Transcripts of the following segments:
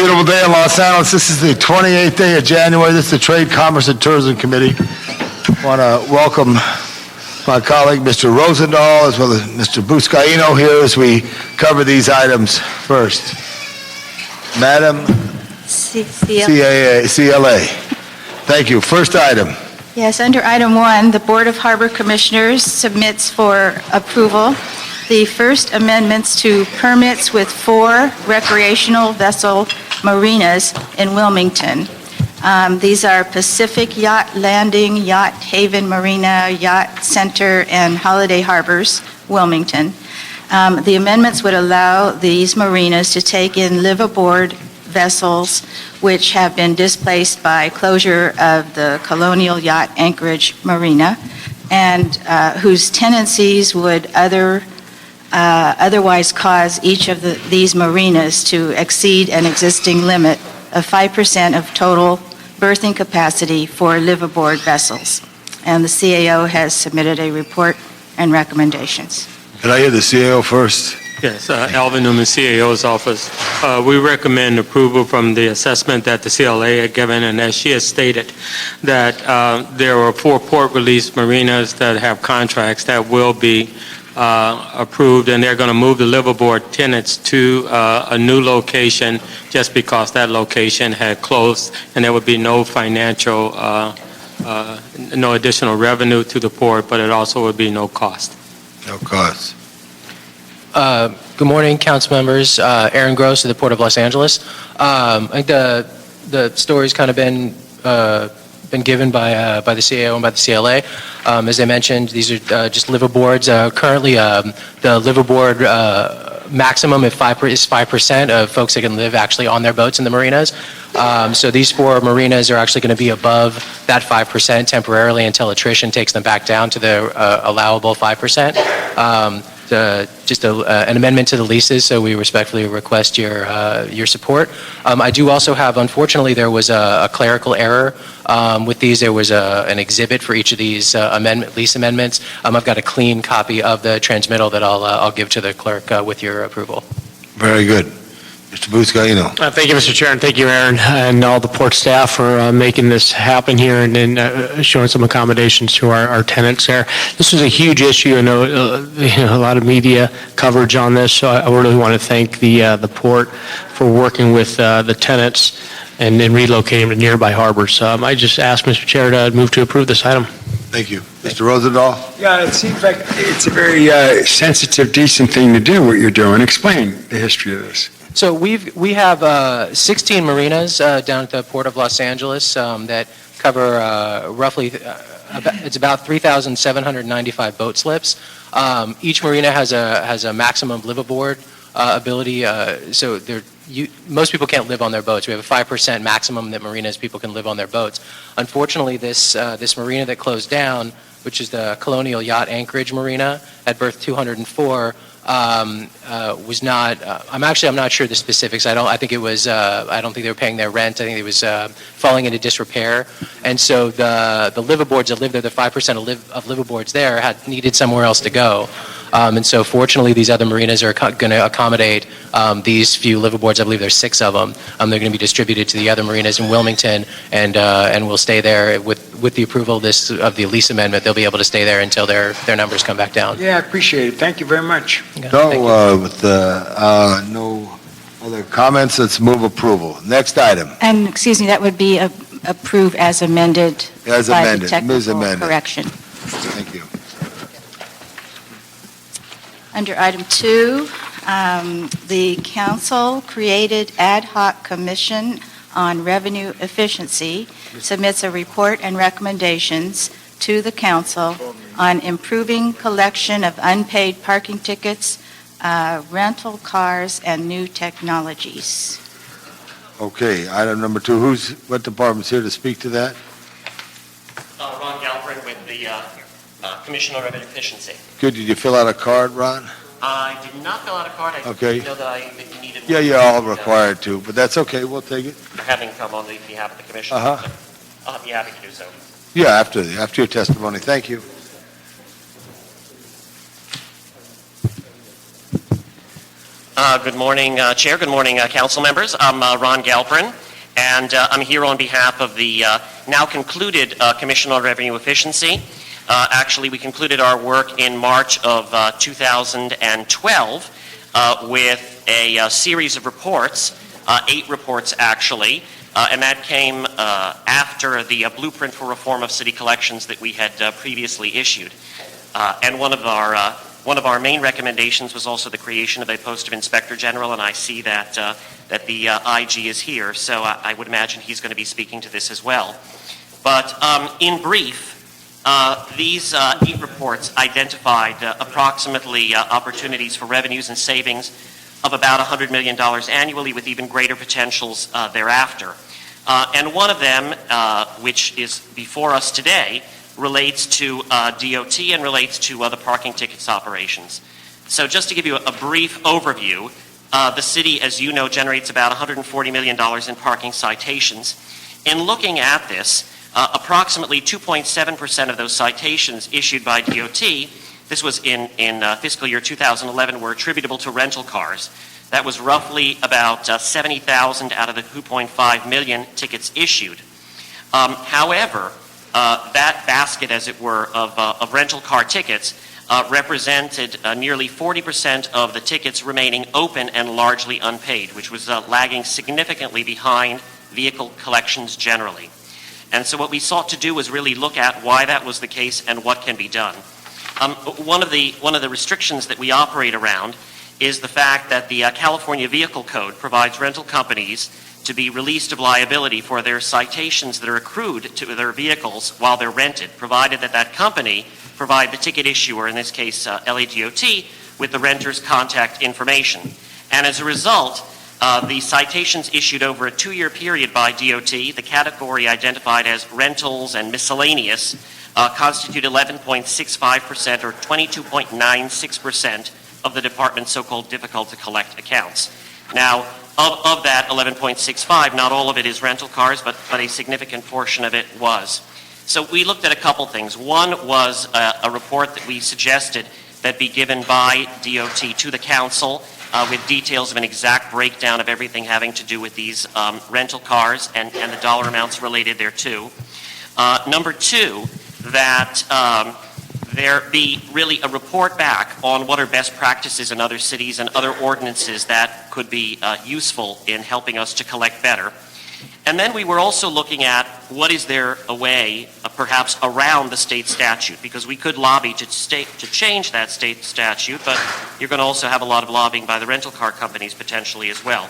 beautiful day in Los Angeles. This is the 28th day of January. This is the Trade, Commerce, and Tourism Committee. I want to welcome my colleague, Mr. Rosendahl, as well as Mr. Buscaino here as we cover these items first. Madam CLA. Thank you. First item. Yes, under item 1, the Board of Harbor Commissioners submits for approval the first amendments to permits with 4 recreational vessel marinas in Wilmington. These are Pacific Yacht Landing, Yacht Haven Marina, Yacht Center, and Holiday Harbors, Wilmington. The amendments would allow these marinas to take in live-aboard vessels which have been displaced by closure of the Colonial Yacht Anchorage Marina and whose tenancies would otherwise cause each of these marinas to exceed an existing limit of 5% of total berthing capacity for live-aboard vessels. And the CAO has submitted a report and recommendations. Can I hear the CAO first? Yes, Alvin Newman, CAO's office. We recommend approval from the assessment that the CLA had given, and as she has stated, that there are 4 port release marinas that have contracts that will be approved, and they're going to move the liveaboard tenants to a new location just because that location had closed, and there would be no financial, no additional revenue to the port, but it also would be no cost. No cost. Good morning, council members. Aaron Gross of the Port of Los Angeles. I think the story's kind of been given by the CAO and by the CLA. As I mentioned, these are just liveaboards. Currently, the liveaboard maximum is 5% of folks that can live actually on their boats in the marinas. So these 4 marinas are actually going to be above that 5% temporarily until attrition takes them back down to the allowable 5%. Just an amendment to the leases, so we respectfully request your support. I do also have, unfortunately, there was a clerical error with these. There was an exhibit for each of these lease amendments. I've got a clean copy of the transmittal that I'll give to the clerk with your approval. Very good. Mr. Buscaino. Thank you, Mr. Chair, and thank you, Aaron, and all the port staff for making this happen here and showing some accommodations to our tenants there. This was a huge issue, and a lot of media coverage on this, so I really want to thank the port for working with the tenants and relocating them to nearby harbors. I just ask Mr. Chair to move to approve this item. Thank you. Mr. Rosendahl? Yeah, it seems like it's a very sensitive, decent thing to do, what you're doing. Explain the history of this. So we have 16 marinas down at the Port of Los Angeles that cover roughly, it's about 3,795 boat slips. Each marina has a maximum liveaboard ability, so most people can't live on their boats. We have a 5% maximum that marinas people can live on their boats. Unfortunately, this marina that closed down, which is the Colonial Yacht Anchorage Marina at berth 204, was not. I'm not sure the specifics. I don't think they were paying their rent. I think it was falling into disrepair, and so the liveaboards that lived there, the 5% of liveaboards there, had needed somewhere else to go. And so fortunately, these other marinas are going to accommodate these few liveaboards. I believe there's 6 of them. They're going to be distributed to the other marinas in Wilmington, and will stay there with the approval of the lease amendment. They'll be able to stay there until their numbers come back down. Yeah, I appreciate it. Thank you very much. Okay, With no other comments, let's move approval. Next item. And, excuse me, that would be approved as amended As by amended. the technical Ms. Amended. correction. Thank you. Under item 2, the council created ad hoc commission on revenue efficiency submits a report and recommendations to the council on improving collection of unpaid parking tickets, rental cars, and new technologies. Okay, item number 2. What department's here to speak to that? Ron Galbraith with the Commission on Revenue Efficiency. Good. Did you fill out a card, Ron? I did not fill out a card. I Okay. didn't know that you needed. Yeah, you're all required to, but that's okay. We'll take it. Having come on behalf of the Commission. Uh-huh. I'll be happy to do so. Yeah, after your testimony. Thank you. Good morning, Chair. Good morning, council members. I'm Ron Galperin, and I'm here on behalf of the now concluded Commission on Revenue Efficiency. Actually, we concluded our work in March of 2012 with a series of reports, 8 reports actually, and that came after the blueprint for reform of city collections that we had previously issued. And one of our main recommendations was also the creation of a post of Inspector General, and I see that the IG is here, so I would imagine he's going to be speaking to this as well. But in brief, these 8 reports identified approximately opportunities for revenues and savings of about $100 million annually, with even greater potentials thereafter. And one of them, which is before us today, relates to DOT and relates to the parking tickets operations. So just to give you a brief overview, the city, as you know, generates about $140 million in parking citations. In looking at this, approximately 2.7% of those citations issued by DOT, this was in fiscal year 2011, were attributable to rental cars. That was roughly about 70,000 out of the 2.5 million tickets issued. However, that basket, as it were, of rental car tickets represented nearly 40% of the tickets remaining open and largely unpaid, which was lagging significantly behind vehicle collections generally. And so what we sought to do was really look at why that was the case and what can be done. One of the restrictions that we operate around is the fact that the California Vehicle Code provides rental companies to be released of liability for their citations that are accrued to their vehicles while they're rented, provided that that company provide the ticket issuer, in this case LADOT, with the renter's contact information. And as a result, the citations issued over a 2-year period by DOT, the category identified as rentals and miscellaneous, constitute 11.65% or 22.96% of the department's so-called difficult-to-collect accounts. Now, of that 11.65, not all of it is rental cars, but a significant portion of it was. So we looked at a couple things. One was a report that we suggested that be given by DOT to the council with details of an exact breakdown of everything having to do with these rental cars and the dollar amounts related thereto. Number 2, that there be really a report back on what are best practices in other cities and other ordinances that could be useful in helping us to collect better. And then we were also looking at what is there a way, perhaps around the state statute, because we could lobby to change that state statute, but you're going to also have a lot of lobbying by the rental car companies potentially as well.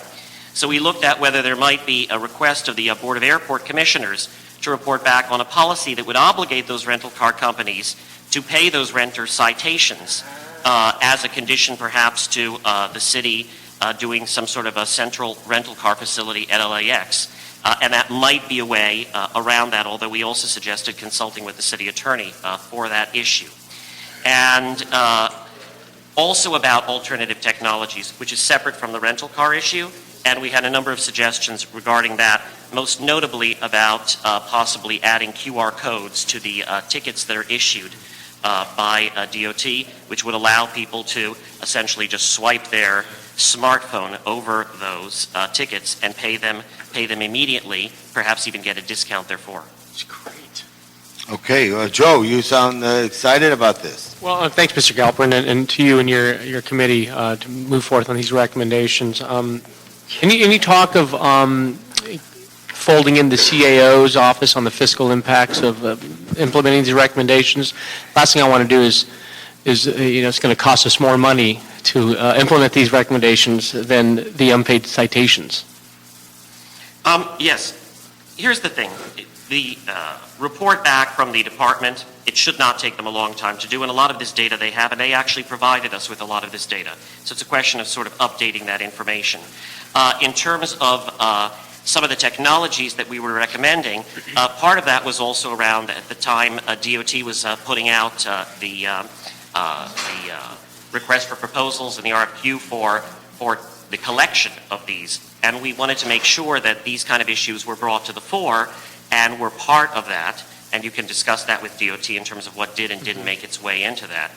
So we looked at whether there might be a request of the Board of Airport Commissioners to report back on a policy that would obligate those rental car companies to pay those renter citations as a condition perhaps to the city doing some sort of a central rental car facility at LAX. And that might be a way around that, although we also suggested consulting with the city attorney for that issue. And also about alternative technologies, which is separate from the rental car issue. And we had a number of suggestions regarding that, most notably about possibly adding QR codes to the tickets that are issued by DOT, which would allow people to essentially just swipe their smartphone over those tickets and pay them immediately, perhaps even get a discount therefore. That's great. Okay, Joe, you sound excited about this. Well, thanks, Mr. Galperin, and to you and your committee to move forth on these recommendations. Any talk of folding in the CAO's office on the fiscal impacts of implementing these recommendations? Last thing I want to do is it's going to cost us more money to implement these recommendations than the unpaid citations. Yes. Here's the thing. The report back from the department, it should not take them a long time to do, and a lot of this data they have, and they actually provided us with a lot of this data. So it's a question of sort of updating that information. In terms of some of the technologies that we were recommending, part of that was also around, at the time DOT was putting out the request for proposals and the RFQ for the collection of these. And we wanted to make sure that these kind of issues were brought to the fore and were part of that. And you can discuss that with DOT in terms of what did and didn't make its way into that.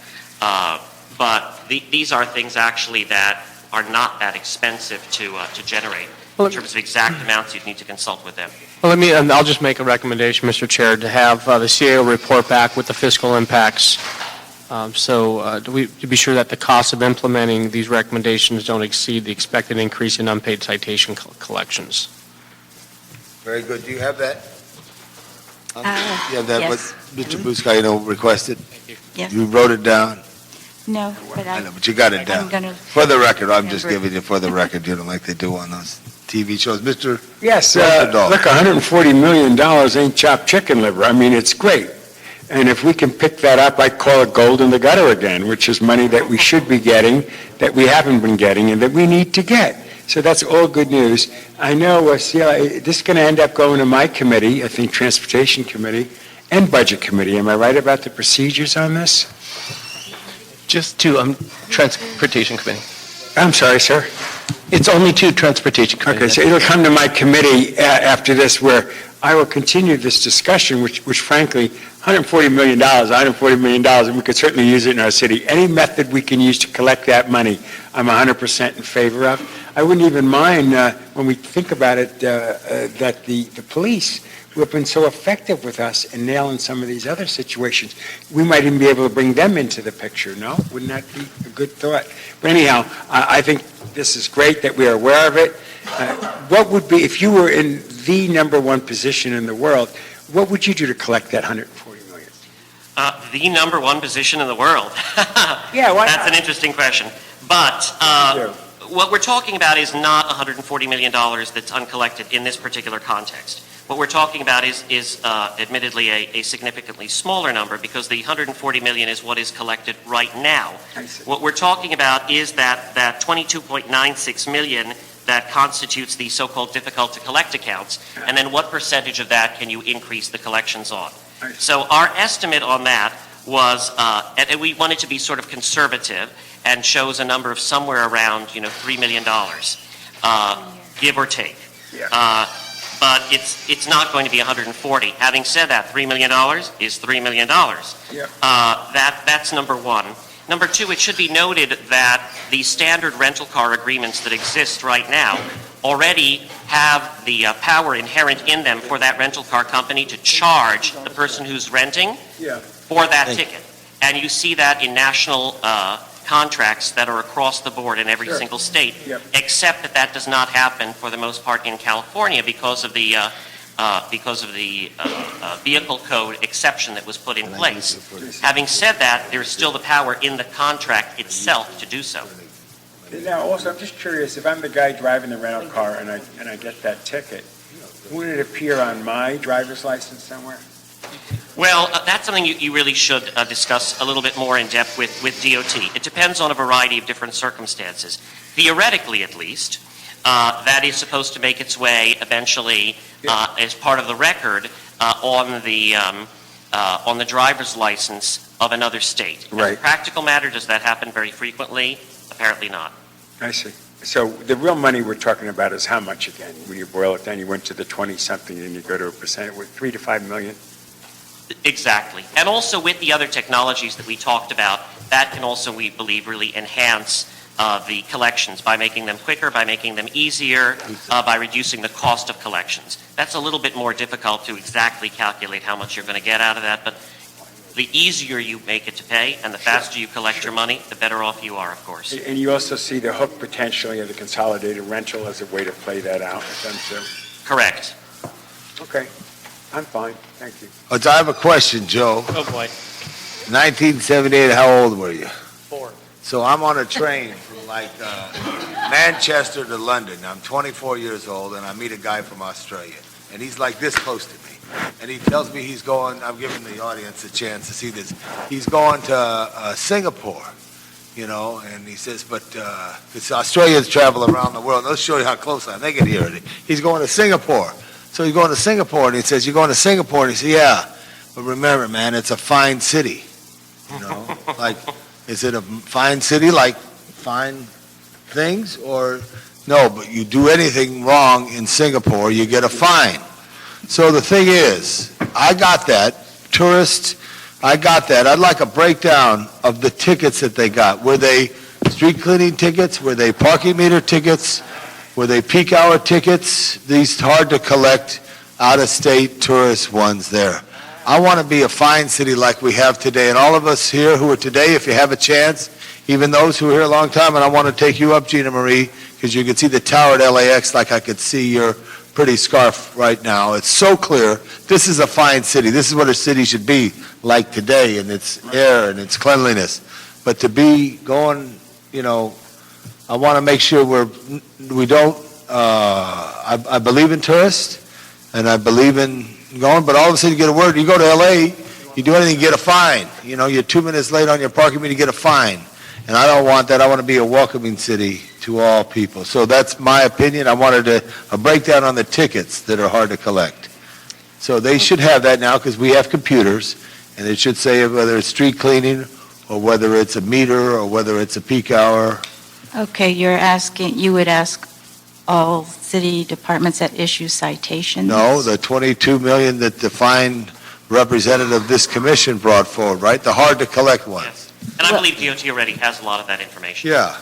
But these are things actually that are not that expensive to generate. Well, In terms of exact amounts, you'd need to consult with them. Well, I'll just make a recommendation, Mr. Chair, to have the CAO report back with the fiscal impacts, to be sure that the costs of implementing these recommendations don't exceed the expected increase in unpaid citation collections. Very good. Do you have that? You have that, yes. what Mr. Buscaino requested? Yes. You wrote it down? No, but I know, but you got it I'm down. going to, For the record, I'm just Remember. giving you for the record, like they do on those TV shows. Mr. Yes, Rosendahl. look, $140 million ain't chopped chicken liver. I mean, it's great. And if we can pick that up, I call it gold in the gutter again, which is money that we should be getting, that we haven't been getting, and that we need to get. So that's all good news. I know, this is going to end up going to my committee, I think Transportation Committee, and Budget Committee. Am I right about the procedures on this? Just to Transportation Committee. I'm sorry, sir. It's only to Transportation Committee. Okay, so it'll come to my committee after this, where I will continue this discussion, which frankly, $140 million, and we could certainly use it in our city. Any method we can use to collect that money, I'm 100% in favor of. I wouldn't even mind, when we think about it, that the police, who have been so effective with us in nailing some of these other situations, we might even be able to bring them into the picture, no? Wouldn't that be a good thought? But anyhow, I think this is great that we are aware of it. What would be, if you were in the number one position in the world, what would you do to collect that $140 million? The number one position in the world. Yeah, why That's not? an interesting question. But what we're talking about is not $140 million that's uncollected in this particular context. What we're talking about is admittedly a significantly smaller number, because the $140 million is what is collected right now. I see. What we're talking about is that $22.96 million that constitutes the so-called difficult-to-collect accounts, and then what percentage of that can you increase the collections on? I see. So our estimate on that was, and we wanted to be sort of conservative, and shows a number of somewhere around, $3 million, give or take. Yeah. But it's not going to be 140. Having said that, $3 million is $3 million. Yeah. That's number one. Number two, it should be noted that the standard rental car agreements that exist right now already have the power inherent in them for that rental car company to charge the person who's renting Yeah. for that ticket. And you see that in national contracts that are across the board in every Sure. single state, Yep. except that does not happen for the most part in California because of the vehicle code exception that was put in place. Having said that, there is still the power in the contract itself to do so. Now, also, I'm just curious, if I'm the guy driving the rental car and I get that ticket, would it appear on my driver's license somewhere? Well, that's something you really should discuss a little bit more in depth with DOT. It depends on a variety of different circumstances. Theoretically, at least, that is supposed to make its way eventually as part of the record on the driver's license of another state. As a Right. practical matter, does that happen very frequently? Apparently not. I see. So the real money we're talking about is how much again? When you boil it down, you went to the 20-something and you go to a percent, with 3 to 5 million? Exactly. And also with the other technologies that we talked about, that can also, we believe, really enhance the collections by making them quicker, by making them easier, by reducing the cost of collections. That's a little bit more difficult to exactly calculate how much you're going to get out of that, but the easier you make it to pay and the faster you collect your money, the better off you are, of course. And you also see the hook potentially of the consolidated rental as a way to play that out with them too? Correct. Okay, I'm fine, thank you. I have a question, Joe. Oh, boy. 1978, how old were you? 4. So I'm on a train from Manchester to London. I'm 24 years old, and I meet a guy from Australia, and he's like this close to me. And he tells me he's going, I'm giving the audience a chance to see this, he's going to Singapore, and he says, but it's Australians travel around the world. Let's show you how close I am. They can hear it. He's going to Singapore. So he's going to Singapore, and he says, you're going to Singapore? And he says, yeah, but remember, man, it's a fine city. Like, is it a fine city, like fine things, or no? But you do anything wrong in Singapore, you get a fine. So the thing is, I got that. Tourists, I got that. I'd like a breakdown of the tickets that they got. Were they street cleaning tickets? Were they parking meter tickets? Were they peak hour tickets? These hard to collect out-of-state tourist ones there. I want to be a fine city like we have today, and all of us here who are today, if you have a chance, even those who are here a long time, and I want to take you up, Gina Marie, because you can see the tower at LAX like I could see your pretty scarf right now. It's so clear. This is a fine city. This is what a city should be like today in its air and its cleanliness. But to be going, I want to make sure we don't, I believe in tourists, and I believe in going, but all of a sudden you get a word, you go to LA, you do anything, you get a fine. You're 2 minutes late on your parking meter, you get a fine. And I don't want that. I want to be a welcoming city to all people. So that's my opinion. I wanted a breakdown on the tickets that are hard to collect. So they should have that now because we have computers, and it should say whether it's street cleaning or whether it's a meter or whether it's a peak hour. Okay, you would ask all city departments that issue citations? No, the 22 million that the fine representative of this commission brought forward, right? The hard to collect ones. Yes. And I believe DOT already has a lot of that information. Yeah.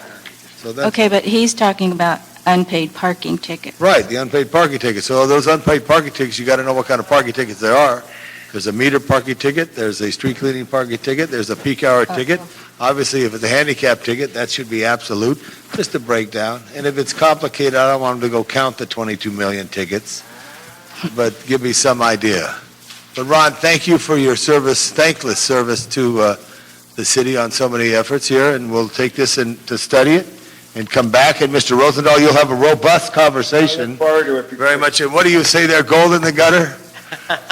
So that's Okay, but he's talking about unpaid parking tickets. right, the unpaid parking tickets. So those unpaid parking tickets, you got to know what kind of parking tickets there are. There's a meter parking ticket, there's a street cleaning parking ticket, there's a peak hour ticket. Obviously, if it's a handicap ticket, that should be absolute, just a breakdown. And if it's complicated, I don't want them to go count the 22 million tickets, but give me some idea. But Ron, thank you for your service, thankless service to the city on so many efforts here, and we'll take this to study it and come back. And Mr. Rosendahl, you'll have a robust conversation. Look forward to it. Very much. And what do you say there, gold in the gutter?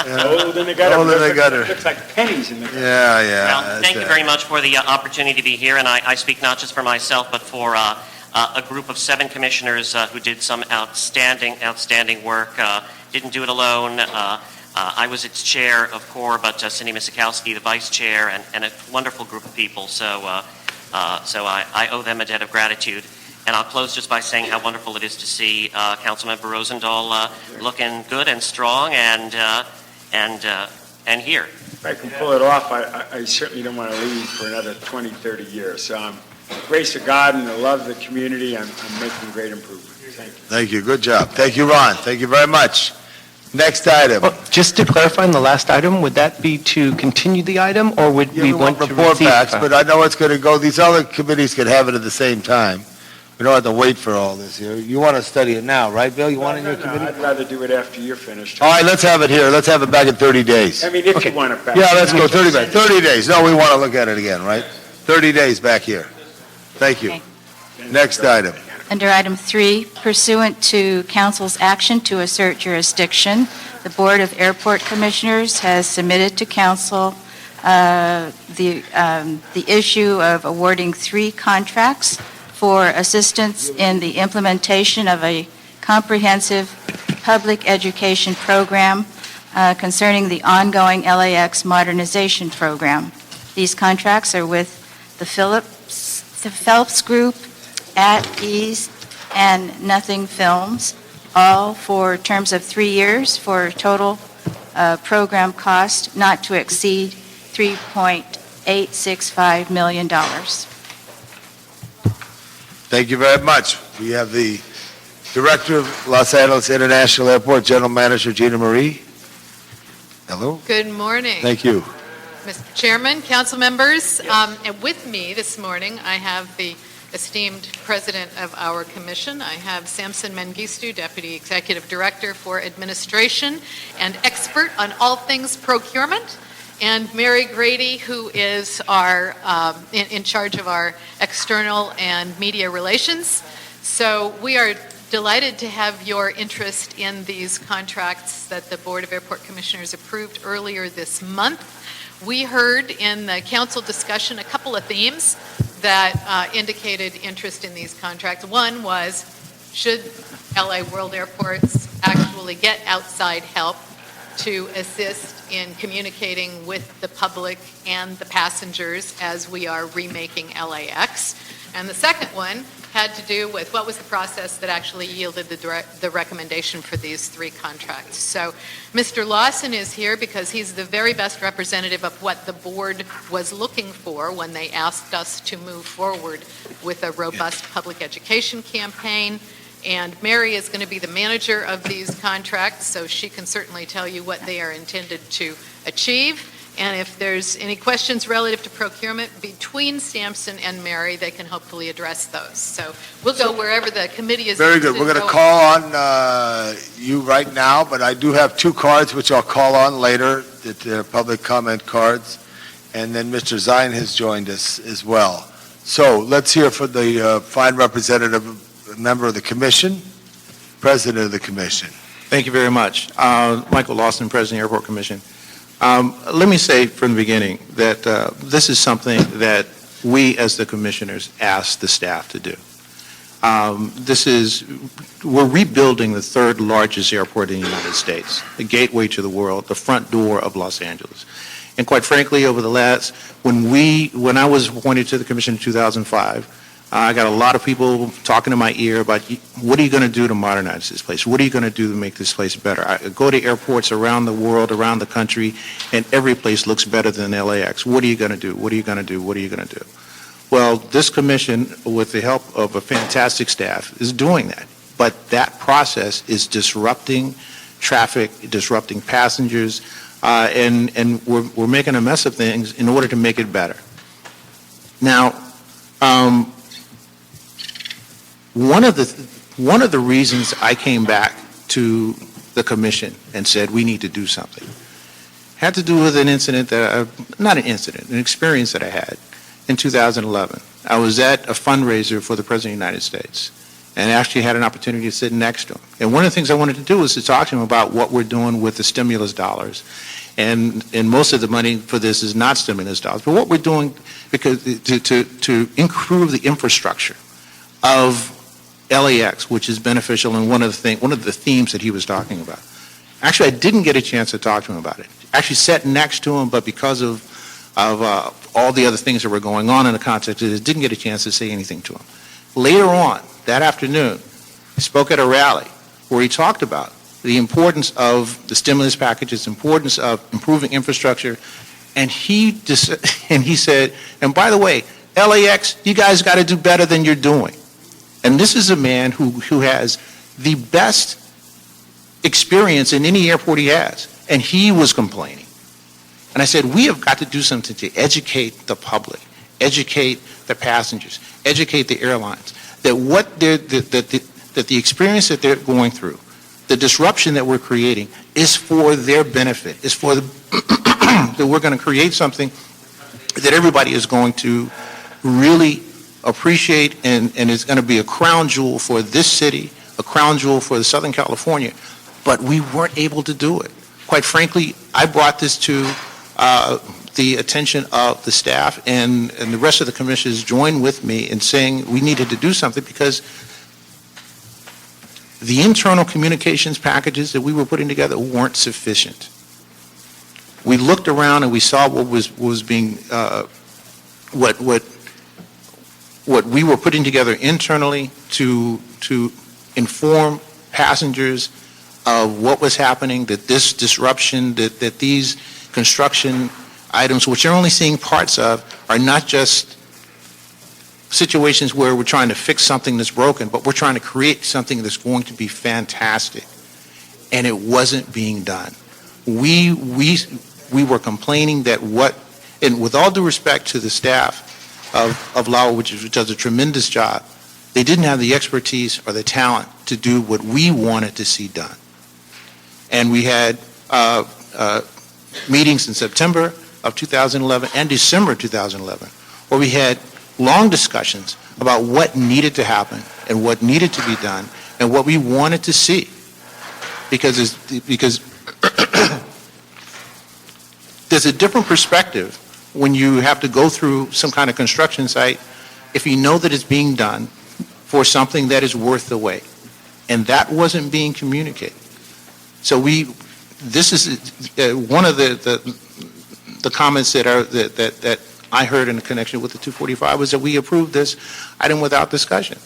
Gold in the gutter. Gold in the gutter. Looks like pennies in the gutter. Yeah. Well, thank you very much for the opportunity to be here, and I speak not just for myself, but for a group of 7 commissioners who did some outstanding work. Didn't do it alone. I was its chair of CORE, but Cindy Misikowski, the vice chair, and a wonderful group of people. So I owe them a debt of gratitude. And I'll close just by saying how wonderful it is to see Councilmember Rosendahl looking good and strong and here. If I can pull it off, I certainly don't want to leave for another 20, 30 years. So grace of God and the love of the community, I'm making great improvements. Thank you. Thank you. Good job. Thank you, Ron. Thank you very much. Next item. Well, just to clarify on the last item, would that be to continue the item, or would we want to report receive? backs, but I know it's going to go. These other committees could have it at the same time. We don't have to wait for all this here. You want to study it now, right, Bill? You want it in your committee? I'd rather do it after you're finished. All right, let's have it here. Let's have it back in 30 days. I mean, if you want it back. Yeah, let's go 30 days. 30 days. No, we want to look at it again, right? 30 days back here. Thank you. Okay. Next item. Under item 3, pursuant to council's action to assert jurisdiction, the Board of Airport Commissioners has submitted to council the issue of awarding 3 contracts for assistance in the implementation of a comprehensive public education program concerning the ongoing LAX modernization program. These contracts are with the Phelps Group, At Ease, and Nothing Films, all for terms of 3 years for a total program cost not to exceed $3.865 million. Thank you very much. We have the Director of Los Angeles International Airport, General Manager Gina Marie. Hello. Good morning. Thank you. Mr. Chairman, council members, and with me this morning, I have the esteemed president of our commission. I have Samson Mengistu, Deputy Executive Director for Administration and expert on all things procurement, and Mary Grady, who is our in charge of our external and media relations. So we are delighted to have your interest in these contracts that the Board of Airport Commissioners approved earlier this month. We heard in the council discussion a couple of themes that indicated interest in these contracts. One was, should LA World Airports actually get outside help to assist in communicating with the public and the passengers as we are remaking LAX? And the second one had to do with what was the process that actually yielded the recommendation for these 3 contracts. So Mr. Lawson is here because he's the very best representative of what the board was looking for when they asked us to move forward with a robust public education campaign. And Mary is going to be the manager of these contracts, so she can certainly tell you what they are intended to achieve. And if there's any questions relative to procurement between Sampson and Mary, they can hopefully address those. So we'll go wherever the committee is. Very good. We're going to call on you right now, but I do have 2 cards which I'll call on later, that they're public comment cards. And then Mr. Zine has joined us as well. So let's hear from the fine representative, member of the commission, president of the commission. Thank you very much. Michael Lawson, President of the Airport Commission. Let me say from the beginning that this is something that we as the commissioners asked the staff to do. We're rebuilding the 3rd largest airport in the United States, the gateway to the world, the front door of Los Angeles. And quite frankly, over the last, when I was appointed to the commission in 2005, I got a lot of people talking in my ear about, what are you going to do to modernize this place? What are you going to do to make this place better? I go to airports around the world, around the country, and every place looks better than LAX. What are you going to do? What are you going to do? What are you going to do? Well, this commission, with the help of a fantastic staff, is doing that. But that process is disrupting traffic, disrupting passengers, and we're making a mess of things in order to make it better. Now, one of the reasons I came back to the commission and said we need to do something had to do with an incident an experience that I had in 2011. I was at a fundraiser for the President of the United States and actually had an opportunity to sit next to him. And one of the things I wanted to do was to talk to him about what we're doing with the stimulus dollars. And most of the money for this is not stimulus dollars, but what we're doing because to improve the infrastructure of LAX, which is beneficial, and one of the themes that he was talking about. Actually, I didn't get a chance to talk to him about it. I actually sat next to him, but because of all the other things that were going on in the context of this, didn't get a chance to say anything to him. Later on, that afternoon, he spoke at a rally where he talked about the importance of the stimulus packages, importance of improving infrastructure, and he said, and by the way, LAX, you guys got to do better than you're doing. And this is a man who has the best experience in any airport he has, and he was complaining. And I said, we have got to do something to educate the public, educate the passengers, educate the airlines, that that the experience that they're going through, the disruption that we're creating, is for their benefit, is for that we're going to create something that everybody is going to really appreciate, and it's going to be a crown jewel for this city, a crown jewel for the Southern California, but we weren't able to do it. Quite frankly, I brought this to the attention of the staff, and the rest of the commissioners joined with me in saying we needed to do something because the internal communications packages that we were putting together weren't sufficient. We looked around and we saw what was being, what we were putting together internally to inform passengers of what was happening, that this disruption, that these construction items, which they're only seeing parts of, are not just situations where we're trying to fix something that's broken, but we're trying to create something that's going to be fantastic. And it wasn't being done. We were complaining that and with all due respect to the staff of LAWA, which does a tremendous job, they didn't have the expertise or the talent to do what we wanted to see done. And we had meetings in September of 2011 and December 2011, where we had long discussions about what needed to happen and what needed to be done and what we wanted to see. Because there's a different perspective when you have to go through some kind of construction site if you know that it's being done for something that is worth the wait. And that wasn't being communicated. So this is one of the comments that I heard in connection with the 245 was that we approved this item without discussion.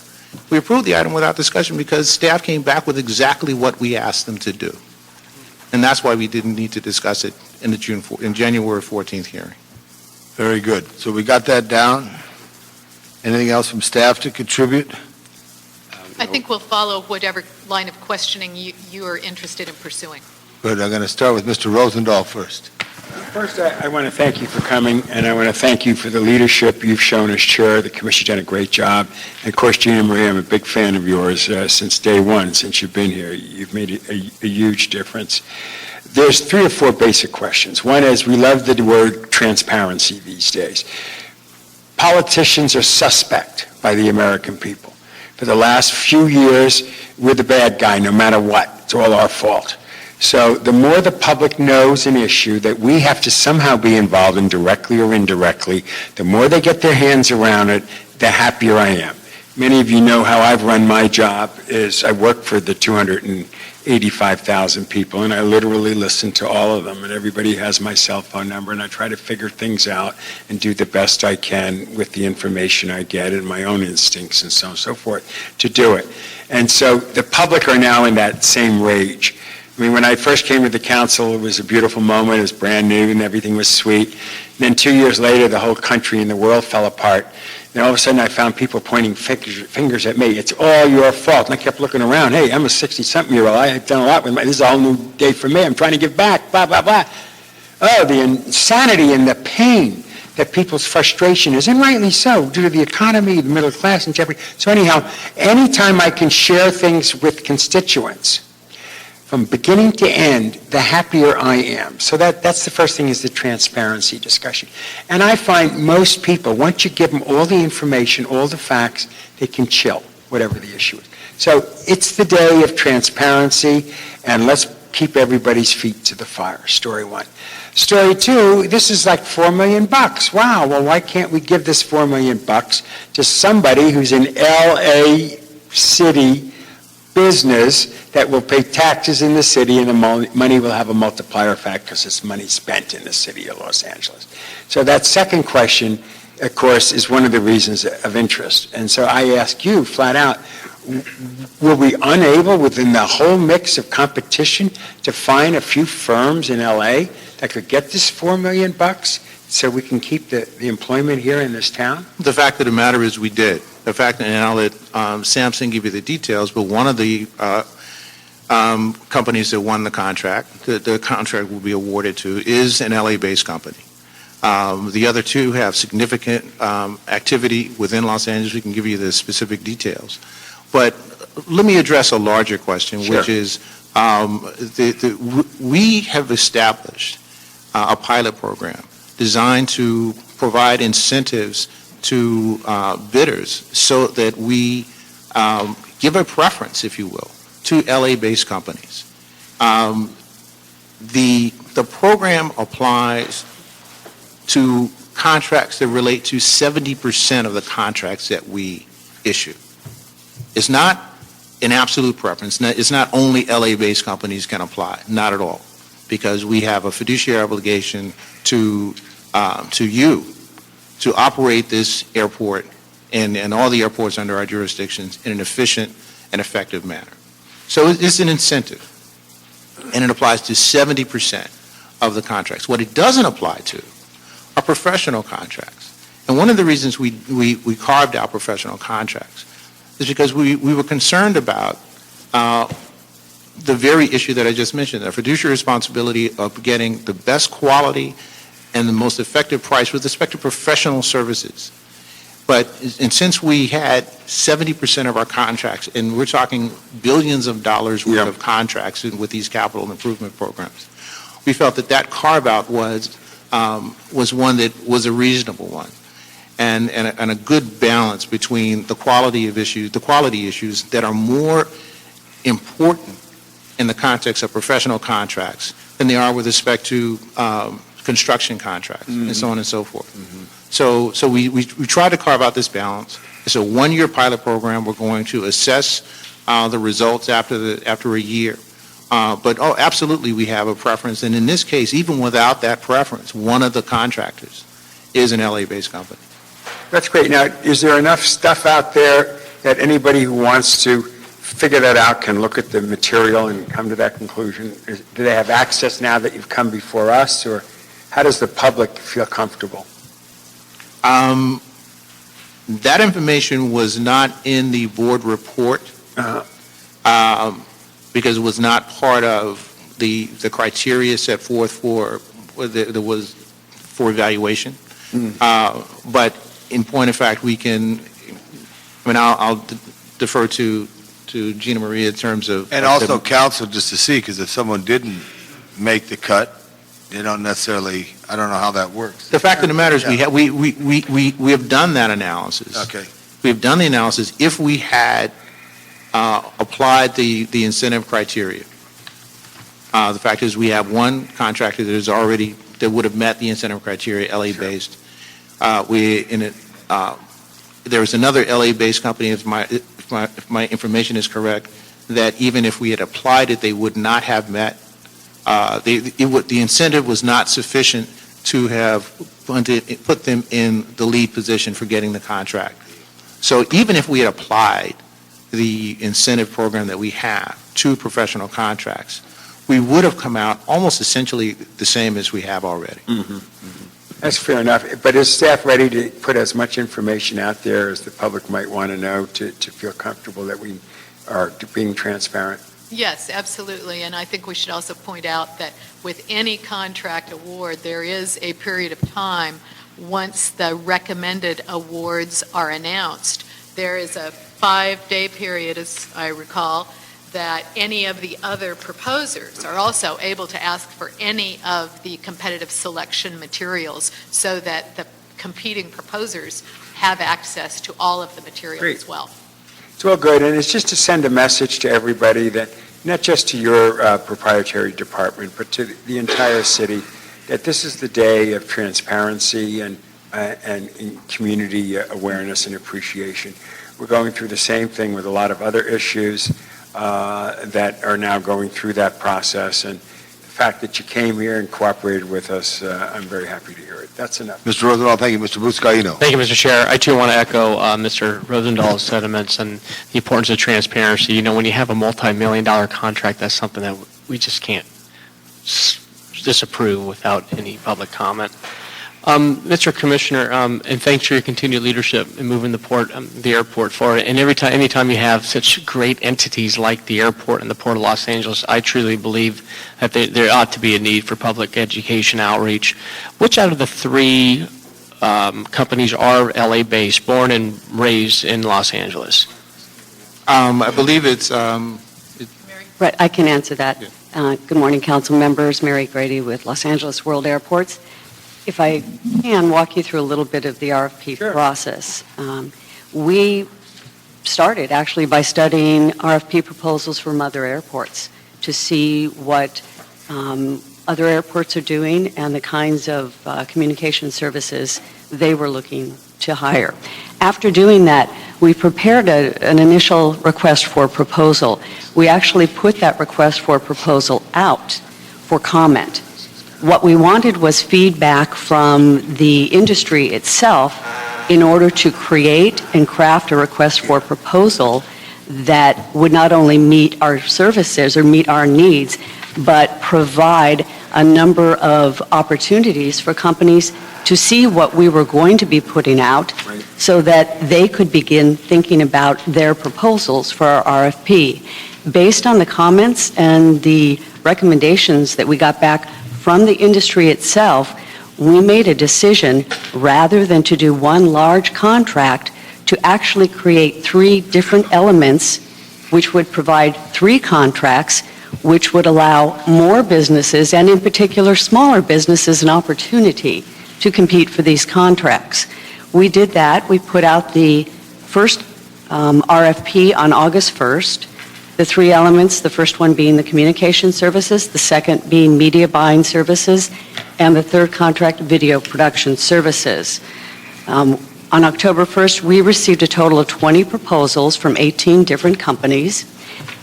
We approved the item without discussion because staff came back with exactly what we asked them to do. And that's why we didn't need to discuss it in the January 14th hearing. Very good. So we got that down. Anything else from staff to contribute? I think we'll follow whatever line of questioning you are interested in pursuing. Good. I'm going to start with Mr. Rosendahl first. First, I want to thank you for coming, and I want to thank you for the leadership you've shown as chair. The commission's done a great job. And of course, Gina Marie, I'm a big fan of yours since day one, since you've been here. You've made a huge difference. There's 3 or 4 basic questions. One is, we love the word transparency these days. Politicians are suspect by the American people. For the last few years, we're the bad guy no matter what. It's all our fault. So the more the public knows an issue that we have to somehow be involved in directly or indirectly, the more they get their hands around it, the happier I am. Many of you know how I've run my job is I work for the 285,000 people, and I literally listen to all of them, and everybody has my cell phone number, and I try to figure things out and do the best I can with the information I get and my own instincts and so on and so forth to do it. And so the public are now in that same rage. I mean, when I first came to the council, it was a beautiful moment. It was brand new and everything was sweet. And then 2 years later, the whole country and the world fell apart. And all of a sudden, I found people pointing fingers at me. It's all your fault. And I kept looking around. Hey, I'm a 60-something-year-old. I've done a lot with my, this is a whole new day for me. I'm trying to give back, blah, blah, blah. Oh, the insanity and the pain that people's frustration is, and rightly so, due to the economy, the middle class, and jeopardy. So anyhow, anytime I can share things with constituents, from beginning to end, the happier I am. So that's the first thing, is the transparency discussion. And I find most people, once you give them all the information, all the facts, they can chill, whatever the issue is. So it's the day of transparency, and let's keep everybody's feet to the fire, story 1. Story 2, this is like $4 million. Wow, well, why can't we give this $4 million to somebody who's an LA City business that will pay taxes in the city, and the money will have a multiplier effect because it's money spent in the city of Los Angeles. So that second question, of course, is one of the reasons of interest. And so I ask you flat out, were we unable within the whole mix of competition to find a few firms in LA that could get this $4 million so we can keep the employment here in this town? The fact of the matter is we did. The fact, and I'll let Samson give you the details, but one of the companies that won the contract, the contract will be awarded to, is an LA-based company. The other 2 have significant activity within Los Angeles. We can give you the specific details. But let me address a larger question, Sure. which is we have established a pilot program designed to provide incentives to bidders so that we give a preference, if you will, to LA-based companies. The program applies to contracts that relate to 70% of the contracts that we issue. It's not an absolute preference. It's not only LA-based companies can apply, not at all, because we have a fiduciary obligation to you to operate this airport and all the airports under our jurisdictions in an efficient and effective manner. So it's an incentive, and it applies to 70% of the contracts. What it doesn't apply to are professional contracts. And one of the reasons we carved out professional contracts is because we were concerned about the very issue that I just mentioned, the fiduciary responsibility of getting the best quality and the most effective price with respect to professional services. And since we had 70% of our contracts, and we're talking billions of dollars worth of contracts with these capital improvement programs, we felt that carve-out was one that was a reasonable one, and a good balance between the quality issues that are more important in the context of professional contracts than they are with respect to construction contracts, and so on and so forth. So we try to carve out this balance. It's a 1-year pilot program. We're going to assess the results after a year. But absolutely we have a preference. And in this case, even without that preference, one of the contractors is an LA-based company. That's great. Now, is there enough stuff out there that anybody who wants to figure that out can look at the material and come to that conclusion? Do they have access now that you've come before us, or how does the public feel comfortable? That information was not in the board report because it was not part of the criteria set forth for evaluation. But in point of fact, I'll defer to Gina Maria in terms of. And also counsel, just to see, because if someone didn't make the cut, they don't necessarily, I don't know how that works. The fact of the matter is, we have done that analysis. Okay. We've done the analysis. If we had applied the incentive criteria, the fact is we have one contractor that would have met the incentive criteria, LA-based. There was another LA-based company, if my information is correct, that even if we had applied it, they would not have met. The incentive was not sufficient to have put them in the lead position for getting the contract. So even if we had applied the incentive program that we have to professional contracts, we would have come out almost essentially the same as we have already. That's fair enough. But is staff ready to put as much information out there as the public might want to know to feel comfortable that we are being transparent? Yes, absolutely. And I think we should also point out that with any contract award, there is a period of time once the recommended awards are announced. There is a 5-day period, as I recall, that any of the other proposers are also able to ask for any of the competitive selection materials so that the competing proposers have access to all of the material Great. as well. It's all good, and it's just to send a message to everybody that, not just to your proprietary department, but to the entire city, that this is the day of transparency and community awareness and appreciation. We're going through the same thing with a lot of other issues that are now going through that process, and the fact that you came here and cooperated with us, I'm very happy to hear it. That's enough. Mr. Rosendahl, thank you. Mr. Buscaino. Thank you, Mr. Chair. I too want to echo Mr. Rosenthal's sentiments and the importance of transparency. You know, when you have a multi-million-dollar contract, that's something that we just can't disapprove without any public comment. Mr. Commissioner, and thanks for your continued leadership in moving the airport forward. And anytime you have such great entities like the airport and the Port of Los Angeles, I truly believe that there ought to be a need for public education outreach. Which out of the three companies are LA-based, born and raised in Los Angeles? I believe it's. Right, I can answer that. Good morning, council members. Mary Grady with Los Angeles World Airports. If I can walk you through a little bit of the RFP process. We started actually by studying RFP proposals from other airports to see what other airports are doing and the kinds of communication services they were looking to hire. After doing that, we prepared an initial request for proposal. We actually put that request for proposal out for comment. What we wanted was feedback from the industry itself in order to create and craft a request for proposal that would not only meet our services or meet our needs, but provide a number of opportunities for companies to see what we were going to be putting out so that they could begin thinking about their proposals for our RFP. Based on the comments and the recommendations that we got back from the industry itself, we made a decision, rather than to do one large contract, to actually create 3 different elements which would provide 3 contracts, which would allow more businesses, and in particular smaller businesses, an opportunity to compete for these contracts. We did that. We put out the first RFP on August 1st. The 3 elements, the first one being the communication services, the second being media buying services, and the third contract, video production services. On October 1st, we received a total of 20 proposals from 18 different companies,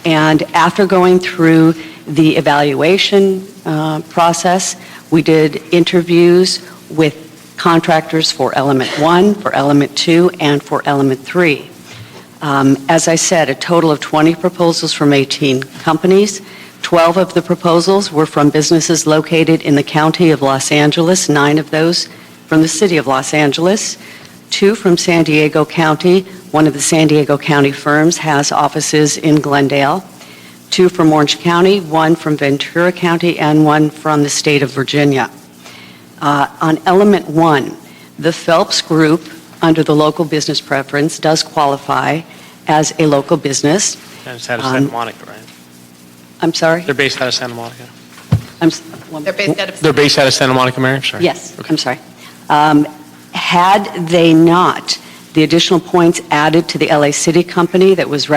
and after going through the evaluation process, we did interviews with contractors for Element 1, for Element 2, and for Element 3. As I said, a total of 20 proposals from 18 companies. 12 of the proposals were from businesses located in the county of Los Angeles, 9 of those from the city of Los Angeles, 2 from San Diego County. One of the San Diego County firms has offices in Glendale. 2 from Orange County, 1 from Ventura County, and 1 from the state of Virginia. On Element 1, the Phelps Group, under the local business preference, does qualify as a local business. It's out of Santa Monica, right? I'm sorry? They're based out of Santa Monica. They're based out of... They're based out of Santa Monica, Mayor? Sorry. Yes, Okay. I'm sorry. Had they not, the additional points added to the LA City company that was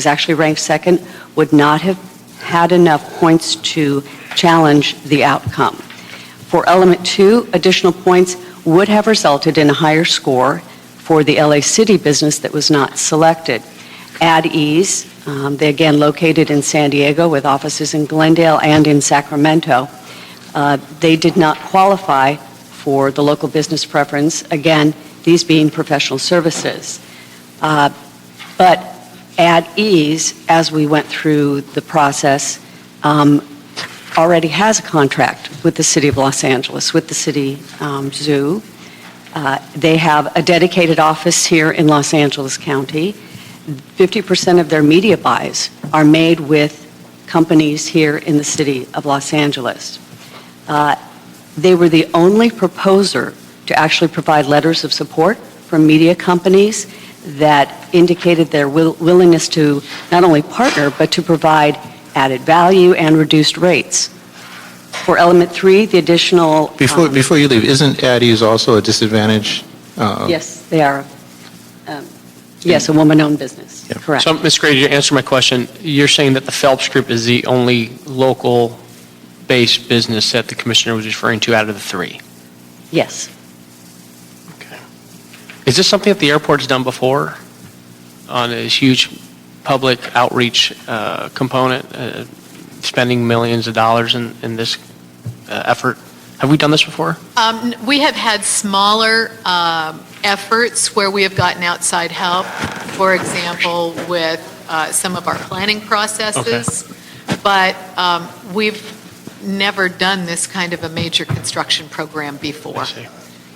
actually ranked second would not have had enough points to challenge the outcome. For Element 2, additional points would have resulted in a higher score for the LA City business that was not selected. At Ease, they again located in San Diego with offices in Glendale and in Sacramento. They did not qualify for the local business preference, again, these being professional services. But At Ease, as we went through the process, already has a contract with the City of Los Angeles, with the City Zoo. They have a dedicated office here in Los Angeles County. 50% of their media buys are made with companies here in the City of Los Angeles. They were the only proposer to actually provide letters of support from media companies that indicated their willingness to not only partner, but to provide added value and reduced rates. For Element 3, the additional... Before you leave, isn't Addie's also a disadvantage? Yes, they are. Yes, a woman-owned business, Yeah. correct. So, Ms. Grady, to answer my question, you're saying that the Phelps Group is the only local-based business that the commissioner was referring to out of the 3? Yes. Okay. Is this something that the airport's done before on a huge public outreach component, spending millions of dollars in this effort? Have we done this before? We have had smaller efforts where we have gotten outside help, for example, with some of our planning processes. But we've never done this kind of a major construction program before. I see.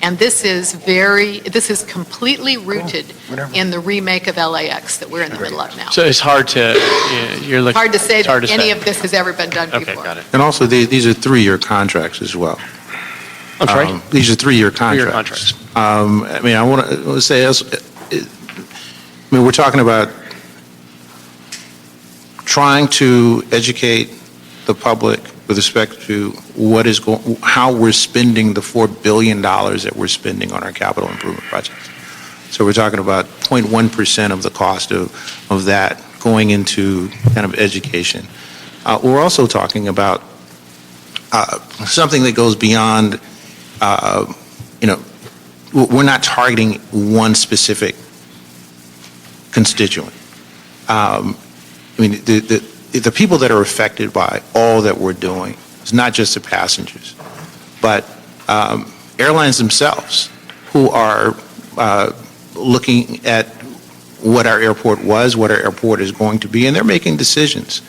And this is completely rooted in the remake of LAX that we're in the middle of now. So it's hard to, you're looking... Hard to say it's hard that to any say. of this has ever been done before. Okay, got it. And also, these are 3-year contracts as well. I'm sorry? These are 3-year contracts. 3-year contracts. I mean, I want to say, we're talking about trying to educate the public with respect to how we're spending the $4 billion that we're spending on our capital improvement projects. So we're talking about 0.1% of the cost of that going into kind of education. We're also talking about something that goes beyond, we're not targeting one specific constituent. The people that are affected by all that we're doing is not just the passengers, but airlines themselves who are looking at what our airport was, what our airport is going to be, and they're making decisions,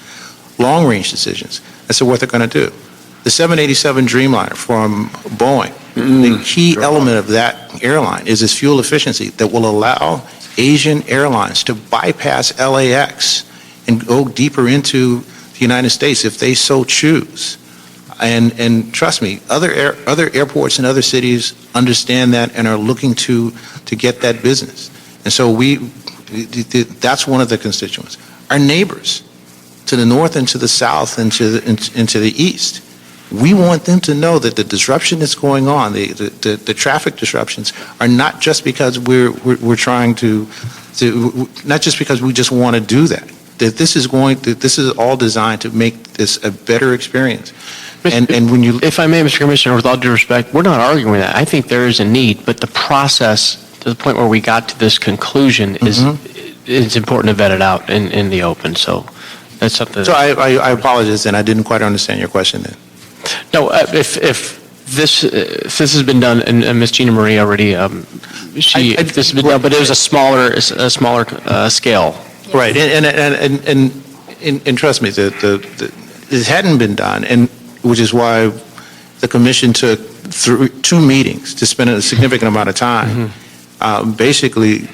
long-range decisions, as to what they're going to do. The 787 Dreamliner from Boeing, the key element of that airline is its fuel efficiency that will allow Asian airlines to bypass LAX and go deeper into the United States if they so choose. And trust me, other airports in other cities understand that and are looking to get that business. And so that's one of the constituents. Our neighbors to the north and to the south and to the east, we want them to know that the disruption that's going on, the traffic disruptions, are not just because we're trying to not just because we just want to do that. That this is all designed to make this a better experience. And when you, If I may, Mr. Commissioner, with all due respect, we're not arguing that. I think there is a need, but the process to the point where we got to this conclusion is it's important to vet it out in the open. So that's something. so I apologize, and I didn't quite understand your question then. No, if this has been done, and Ms. Gina Marie already, if this has been done, but it was a smaller scale. Right, and trust me, it hadn't been done, and which is why the commission took two meetings to spend a significant amount of time, basically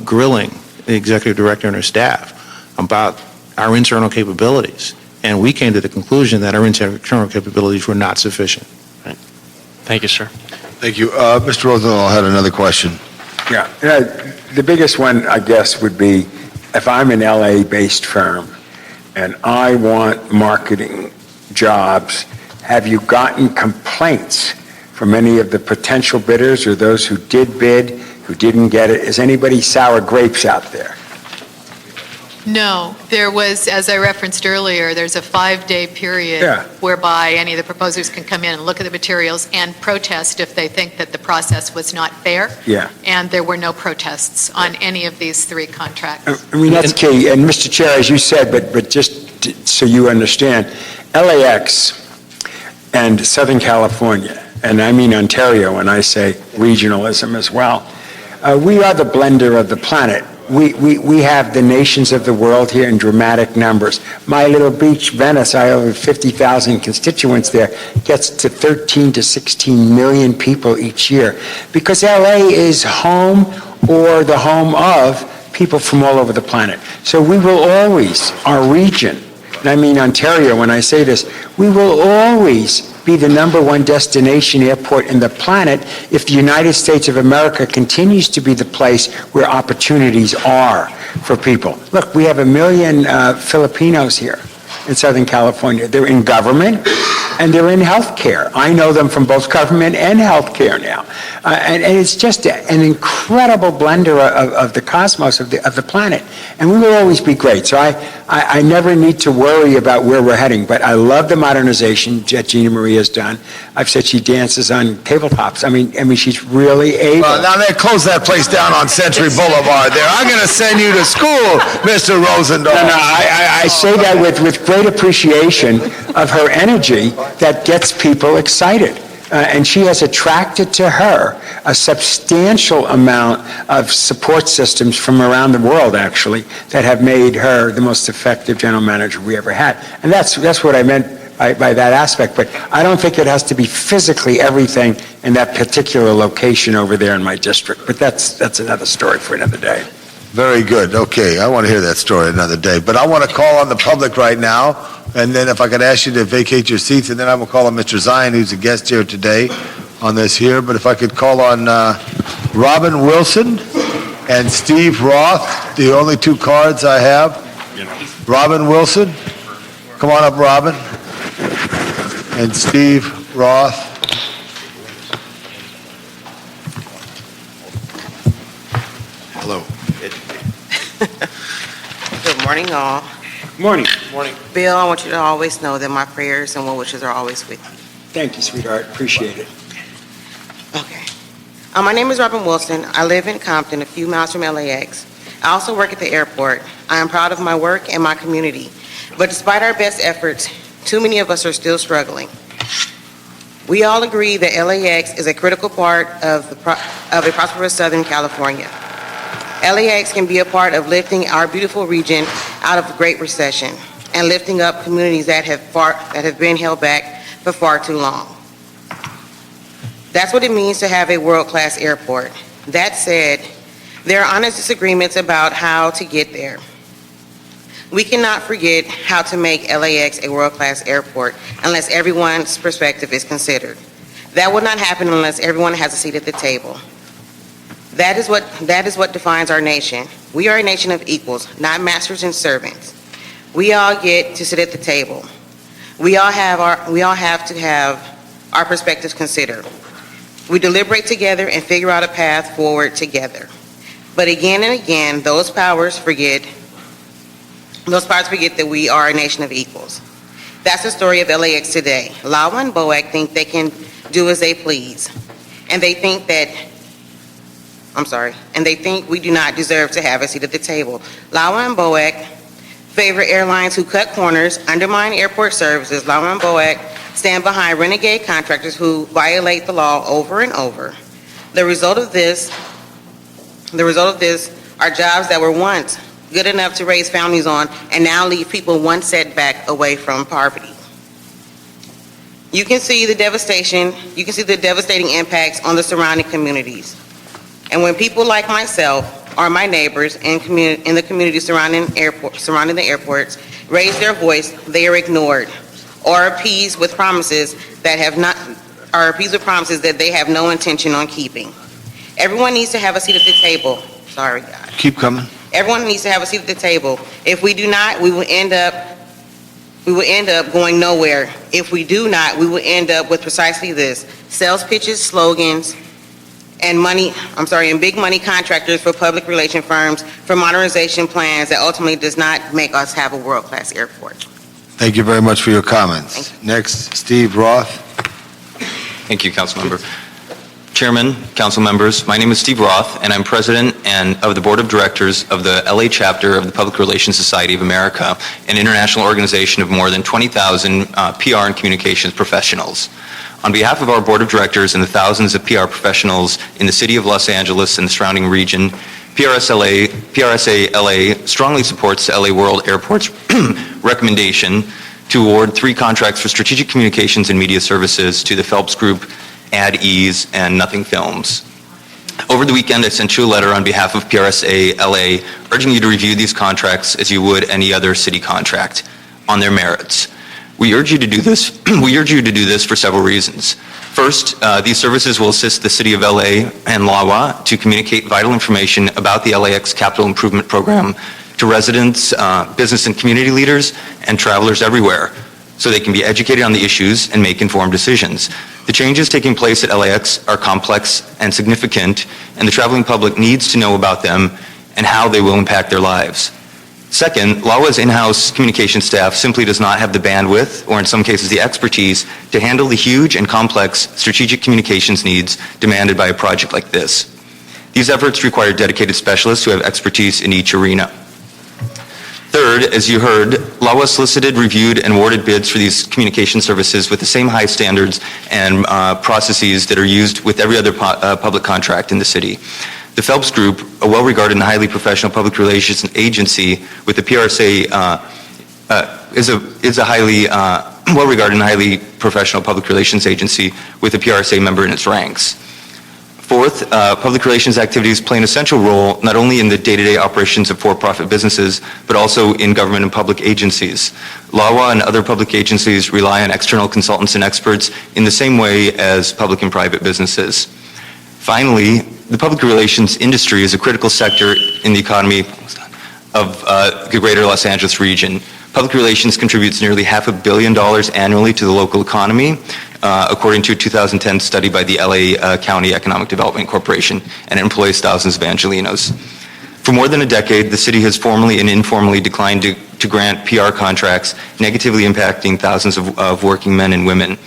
grilling the executive director and her staff about our internal capabilities. And we came to the conclusion that our internal capabilities were not sufficient. Thank you, sir. Thank you. Mr. Rosendahl had another question. Yeah, the biggest one, I guess, would be if I'm an LA-based firm and I want marketing jobs, have you gotten complaints from any of the potential bidders or those who did bid, who didn't get it? Is anybody sour grapes out there? No, there was, as I referenced earlier, there's a 5-day period Yeah. whereby any of the proposers can come in and look at the materials and protest if they think that the process was not fair. Yeah. And there were no protests on any of these 3 contracts. I mean, that's key. And Mr. Chair, as you said, but just so you understand, LAX and Southern California, and I mean Ontario when I say regionalism as well, we are the blender of the planet. We have the nations of the world here in dramatic numbers. My little beach, Venice, I have 50,000 constituents there, gets to 13 to 16 million people each year because LA is home or the home of people from all over the planet. So we will always, our region, and I mean Ontario when I say this, we will always be the #1 destination airport in the planet if the United States of America continues to be the place where opportunities are for people. Look, we have 1 million Filipinos here in Southern California. They're in government and they're in healthcare. I know them from both government and healthcare now. And it's just an incredible blender of the cosmos of the planet. And we will always be great. So I never need to worry about where we're heading. But I love the modernization that Gina Marie has done. I've said she dances on tabletops. I mean, she's really able. Well, now they close that place down on Century Boulevard there. I'm going to send you to school, Mr. Rosendahl. No, I say that with great appreciation of her energy that gets people excited. And she has attracted to her a substantial amount of support systems from around the world, actually, that have made her the most effective general manager we ever had. And that's what I meant by that aspect. But I don't think it has to be physically everything in that particular location over there in my district. But that's another story for another day. Very good. Okay, I want to hear that story another day. But I want to call on the public right now, and then if I could ask you to vacate your seats, and then I will call on Mr. Zion, who's a guest here today on this here. But if I could call on Robin Wilson and Steve Roth, the only 2 cards I have. Robin Wilson, come on up, Robin. And Steve Roth. Hello. Good morning, all. Morning. Bill, I want you to always know that my prayers and well wishes are always with you. Thank you, sweetheart. Appreciate it. Okay. My name is Robin Wilson. I live in Compton, a few miles from LAX. I also work at the airport. I am proud of my work and my community. But despite our best efforts, too many of us are still struggling. We all agree that LAX is a critical part of a prosperous Southern California. LAX can be a part of lifting our beautiful region out of the Great Recession and lifting up communities that have been held back for far too long. That's what it means to have a world-class airport. That said, there are honest disagreements about how to get there. We cannot forget how to make LAX a world-class airport unless everyone's perspective is considered. That will not happen unless everyone has a seat at the table. That is what defines our nation. We are a nation of equals, not masters and servants. We all get to sit at the table. We all have to have our perspectives considered. We deliberate together and figure out a path forward together. But again and again, those powers forget that we are a nation of equals. That's the story of LAX today. LAWA and BOAC think they can do as they please. And they think we do not deserve to have a seat at the table. LAWA and BOAC favor airlines who cut corners, undermine airport services. LAWA and BOAC stand behind renegade contractors who violate the law over and over. The result of this are jobs that were once good enough to raise families on and now leave people one setback away from poverty. You can see the devastating impacts on the surrounding communities. And when people like myself or my neighbors in the community surrounding the airports raise their voice, they are ignored or appeased with promises that they have no intention on keeping. Everyone needs to have a seat at the table. Sorry, God. Keep coming. Everyone needs to have a seat at the table. If we do not, we will end up going nowhere. If we do not, we will end up with precisely this: sales pitches, slogans, and big money contractors for public relation firms for modernization plans that ultimately does not make us have a world-class airport. Thank you very much for your comments. Next, Steve Roth. Thank you, Councilmember. Chairman, council members, my name is Steve Roth, and I'm president of the board of directors of the LA chapter of the Public Relations Society of America, an international organization of more than 20,000 PR and communications professionals. On behalf of our board of directors and the thousands of PR professionals in the city of Los Angeles and the surrounding region, PRSA LA strongly supports the LA World Airport's recommendation to award 3 contracts for strategic communications and media services to the Phelps Group, Ad Ease, and Nothing Films. Over the weekend, I sent you a letter on behalf of PRSA LA urging you to review these contracts as you would any other city contract on their merits. We urge you to do this. We urge you to do this for several reasons. First, these services will assist the City of LA and LAWA to communicate vital information about the LAX Capital Improvement Program to residents, business and community leaders, and travelers everywhere, so they can be educated on the issues and make informed decisions. The changes taking place at LAX are complex and significant, and the traveling public needs to know about them and how they will impact their lives. Second, LAWA's in-house communication staff simply does not have the bandwidth, or in some cases the expertise, to handle the huge and complex strategic communications needs demanded by a project like this. These efforts require dedicated specialists who have expertise in each arena. Third, as you heard, LAWA solicited, reviewed, and awarded bids for these communication services with the same high standards and processes that are used with every other public contract in the city. The Phelps Group, a well-regarded and highly professional public relations agency with the PRSA, is a highly well-regarded and highly professional public relations agency with a PRSA member in its ranks. Fourth, public relations activities play an essential role not only in the day-to-day operations of for-profit businesses, but also in government and public agencies. LAWA and other public agencies rely on external consultants and experts in the same way as public and private businesses. Finally, the public relations industry is a critical sector in the economy of the greater Los Angeles region. Public relations contributes nearly $500 million annually to the local economy, according to a 2010 study by the LA County Economic Development Corporation, and it employs thousands of Angelinos. For more than a decade, the city has formally and informally declined to grant PR contracts, negatively impacting thousands of working men and women.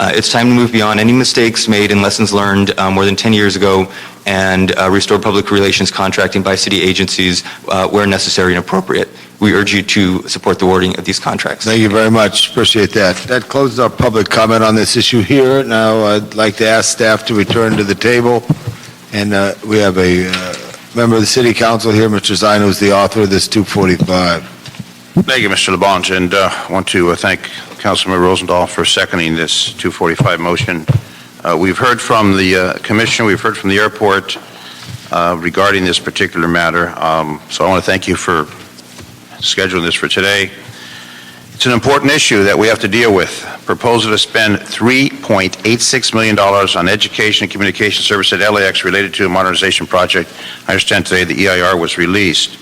It's time to move beyond any mistakes made and lessons learned more than 10 years ago and restore public relations contracting by city agencies where necessary and appropriate. We urge you to support the awarding of these contracts. Thank you very much. Appreciate that. That closes our public comment on this issue here. Now, I'd like to ask staff to return to the table. And we have a member of the City Council here, Mr. Zine, who's the author of this 245. Thank you, Mr. LeBonge, and I want to thank Councilmember Rosendahl for seconding this 245 motion. We've heard from the Commission, we've heard from the airport regarding this particular matter, so I want to thank you for scheduling this for today. It's an important issue that we have to deal with. Proposal to spend $3.86 million on education and communication service at LAX related to a modernization project. I understand today the EIR was released.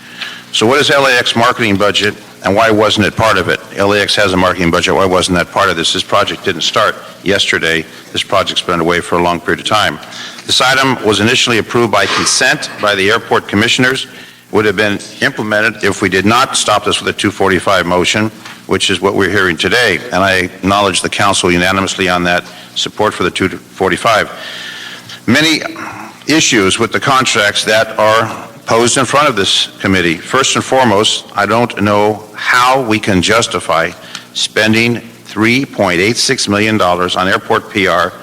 So what is LAX marketing budget and why wasn't it part of it? LAX has a marketing budget. Why wasn't that part of this? This project didn't start yesterday. This project's been underway for a long period of time. This item was initially approved by consent by the airport commissioners. Would have been implemented if we did not stop this with a 245 motion, which is what we're hearing today. And I acknowledge the council unanimously on that support for the 245. Many issues with the contracts that are posed in front of this committee. First and foremost, I don't know how we can justify spending $3.86 million on airport PR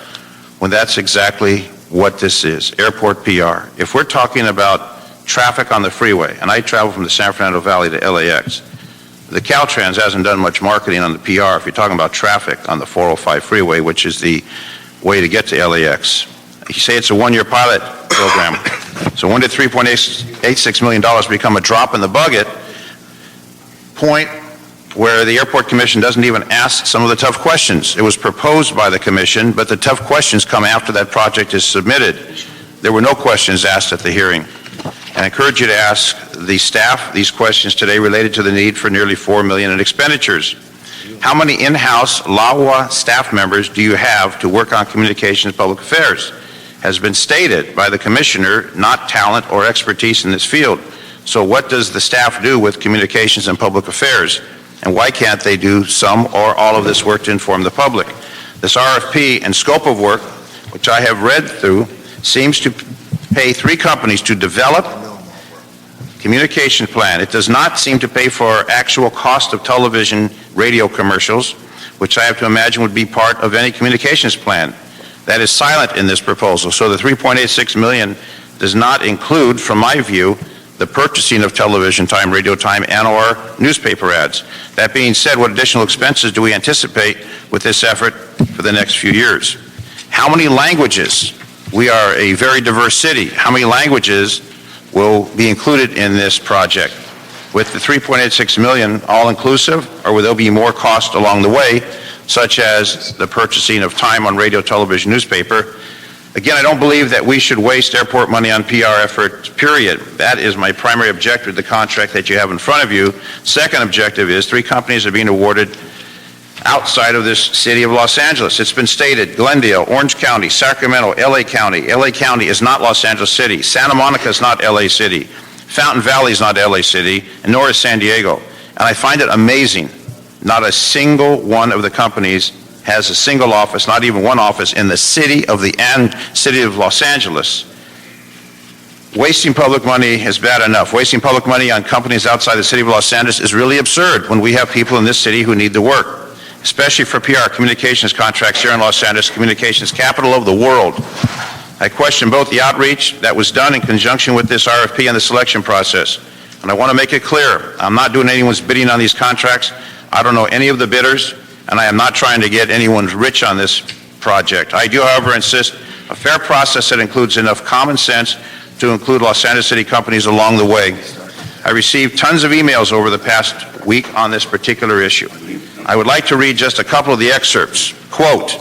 when that's exactly what this is, airport PR. If we're talking about traffic on the freeway, and I travel from the San Fernando Valley to LAX, the Caltrans hasn't done much marketing on the PR if you're talking about traffic on the 405 freeway, which is the way to get to LAX. You say it's a one-year pilot program. So when did $3.86 million become a drop in the bucket? Point where the Airport Commission doesn't even ask some of the tough questions. It was proposed by the Commission, but the tough questions come after that project is submitted. There were no questions asked at the hearing. And I encourage you to ask the staff these questions today related to the need for nearly $4 million in expenditures. How many in-house LAWA staff members do you have to work on communications public affairs? Has been stated by the Commissioner, not talent or expertise in this field. So what does the staff do with communications and public affairs? And why can't they do some or all of this work to inform the public? This RFP and scope of work, which I have read through, seems to pay 3 companies to develop communication plan. It does not seem to pay for actual cost of television, radio commercials, which I have to imagine would be part of any communications plan. That is silent in this proposal. So the $3.86 million does not include, from my view, the purchasing of television time, radio time, and or newspaper ads. That being said, what additional expenses do we anticipate with this effort for the next few years? How many languages? We are a very diverse city. How many languages will be included in this project? With the $3.86 million all-inclusive, or will there be more cost along the way, such as the purchasing of time on radio, television, newspaper? Again, I don't believe that we should waste airport money on PR efforts, period. That is my primary objective of the contract that you have in front of you. Second objective is 3 companies are being awarded outside of this city of Los Angeles. It's been stated, Glendale, Orange County, Sacramento, LA County. LA County is not Los Angeles City. Santa Monica is not LA City. Fountain Valley is not LA City, and nor is San Diego. And I find it amazing, not a single one of the companies has a single office, not even one office, in the city of Los Angeles. Wasting public money is bad enough. Wasting public money on companies outside the city of Los Angeles is really absurd when we have people in this city who need the work, especially for PR communications contracts here in Los Angeles, communications capital of the world. I question both the outreach that was done in conjunction with this RFP and the selection process. And I want to make it clear, I'm not doing anyone's bidding on these contracts. I don't know any of the bidders, and I am not trying to get anyone rich on this project. I do, however, insist a fair process that includes enough common sense to include Los Angeles City companies along the way. I received tons of emails over the past week on this particular issue. I would like to read just a couple of the excerpts. Quote,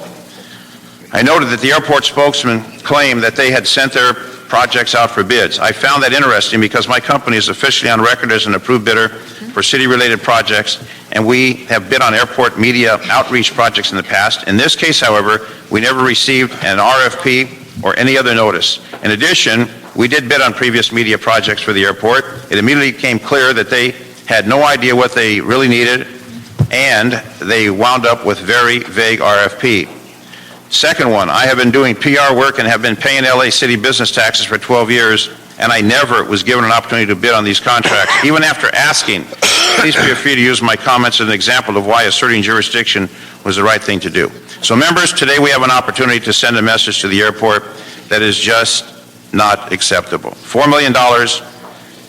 I noted that the airport spokesman claimed that they had sent their projects out for bids. I found that interesting because my company is officially on record as an approved bidder for city-related projects, and we have bid on airport media outreach projects in the past. In this case, however, we never received an RFP or any other notice. In addition, we did bid on previous media projects for the airport. It immediately became clear that they had no idea what they really needed, and they wound up with very vague RFP. Second one, I have been doing PR work and have been paying LA City business taxes for 12 years, and I never was given an opportunity to bid on these contracts. Even after asking, please feel free to use my comments as an example of why asserting jurisdiction was the right thing to do. So members, today we have an opportunity to send a message to the airport that is just not acceptable. $4 million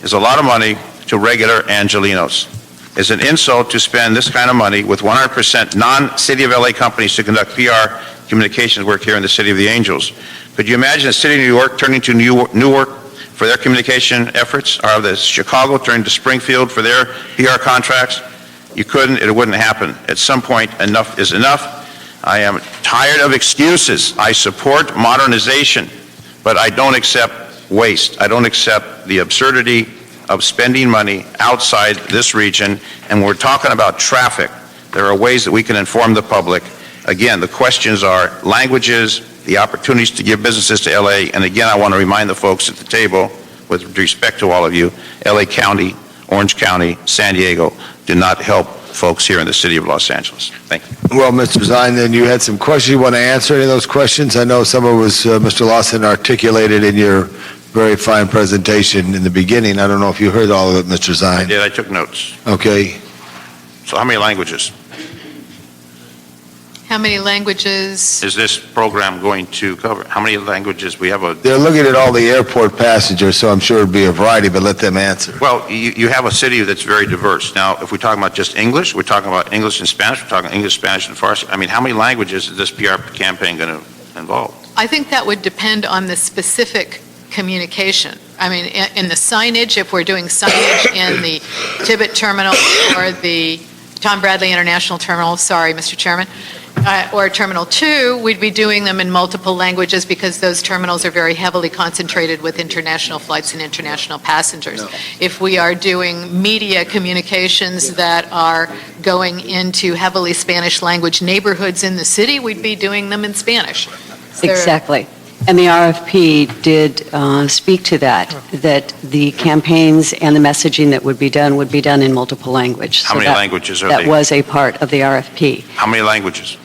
is a lot of money to regular Angelenos. It's an insult to spend this kind of money with 100% non-City of LA companies to conduct PR communications work here in the City of the Angels. Could you imagine the City of New York turning to Newark for their communication efforts, or the Chicago turning to Springfield for their PR contracts? You couldn't, it wouldn't happen. At some point, enough is enough. I am tired of excuses. I support modernization, but I don't accept waste. I don't accept the absurdity of spending money outside this region. And we're talking about traffic. There are ways that we can inform the public. Again, the questions are languages, the opportunities to give businesses to LA, and again, I want to remind the folks at the table, with respect to all of you, LA County, Orange County, San Diego, do not help folks here in the City of Los Angeles. Thank you. Well, Mr. Zine, then you had some questions. You want to answer any of those questions? I know some of it was Mr. Lawson articulated in your very fine presentation in the beginning. I don't know if you heard all of it, Mr. I Zine. did, I took notes. Okay. So how many languages? How many languages? is this program going to cover? How many languages? We have They're looking at all the airport passengers, so I'm sure it'd be a variety, but let them answer. Well, you have a city that's very diverse. Now, if we're talking about just English, we're talking about English and Spanish, we're talking English, Spanish, and Farsi. I mean, how many languages is this PR campaign going to involve? I think that would depend on the specific communication. I mean, in the signage, if we're doing signage in the Tibbet Terminal or the Tom Bradley International Terminal, sorry, Mr. Chairman, or Terminal 2, we'd be doing them in multiple languages because those terminals are very heavily concentrated with international flights and international passengers. No. If we are doing media communications that are going into heavily Spanish language neighborhoods in the city, we'd be doing them in Spanish. There- Exactly. And the RFP did speak to that the campaigns and the messaging that would be done in multiple language. How So many languages are That they? was a part of the RFP. How many languages?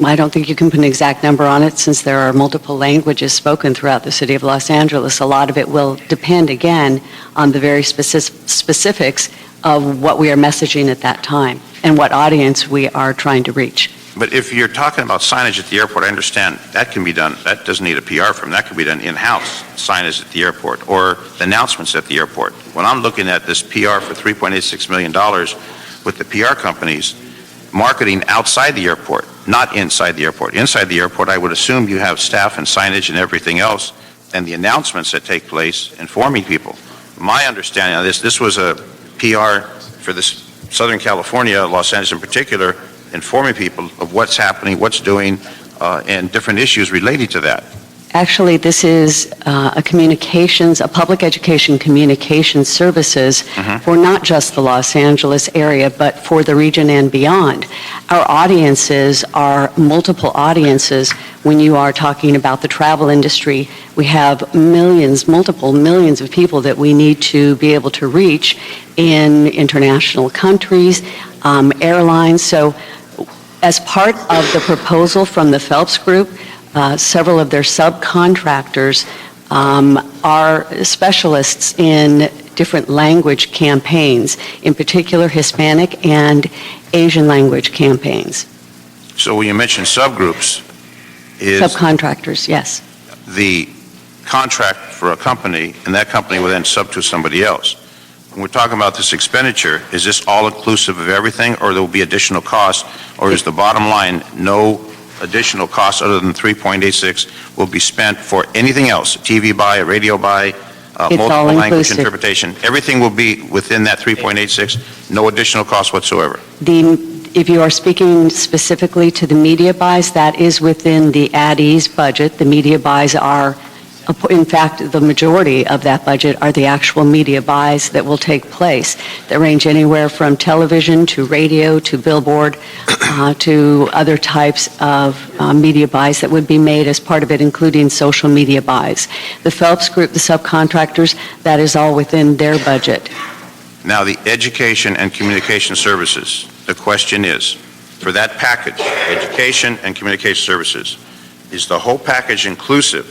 I don't think you can put an exact number on it since there are multiple languages spoken throughout the city of Los Angeles. A lot of it will depend, again, on the very specifics of what we are messaging at that time and what audience we are trying to reach. But if you're talking about signage at the airport, I understand that can be done. That doesn't need a PR firm. That can be done in-house, signage at the airport, or the announcements at the airport. When I'm looking at this PR for $3.86 million with the PR companies, marketing outside the airport, not inside the airport. Inside the airport, I would assume you have staff and signage and everything else, and the announcements that take place informing people. My understanding of this was a PR for this Southern California, Los Angeles in particular, informing people of what's happening, what's doing, and different issues relating to that. Actually, this is a public education communications services for not just the Los Angeles area, but for the region and beyond. Our audiences are multiple audiences. When you are talking about the travel industry, we have multiple millions of people that we need to be able to reach in international countries, airlines. So as part of the proposal from the Phelps Group, several of their subcontractors are specialists in different language campaigns, in particular Hispanic and Asian language campaigns. So when you mention subgroups, is Subcontractors, yes. the contract for a company, and that company will then sub to somebody else. When we're talking about this expenditure, is this all inclusive of everything, or there will be additional costs, or is the bottom line no additional costs other than 3.86 will be spent for anything else, a TV buy, a radio buy, multiple all language inclusive. interpretation? Everything will be within that 3.86, no additional cost whatsoever. If you are speaking specifically to the media buys, that is within the at-ease budget. The media buys are, in fact, the majority of that budget are the actual media buys that will take place, that range anywhere from television to radio to billboard to other types of media buys that would be made as part of it, including social media buys. The Phelps Group, the subcontractors, that is all within their budget. Now, the education and communication services, the question is, for that package, education and communication services, is the whole package inclusive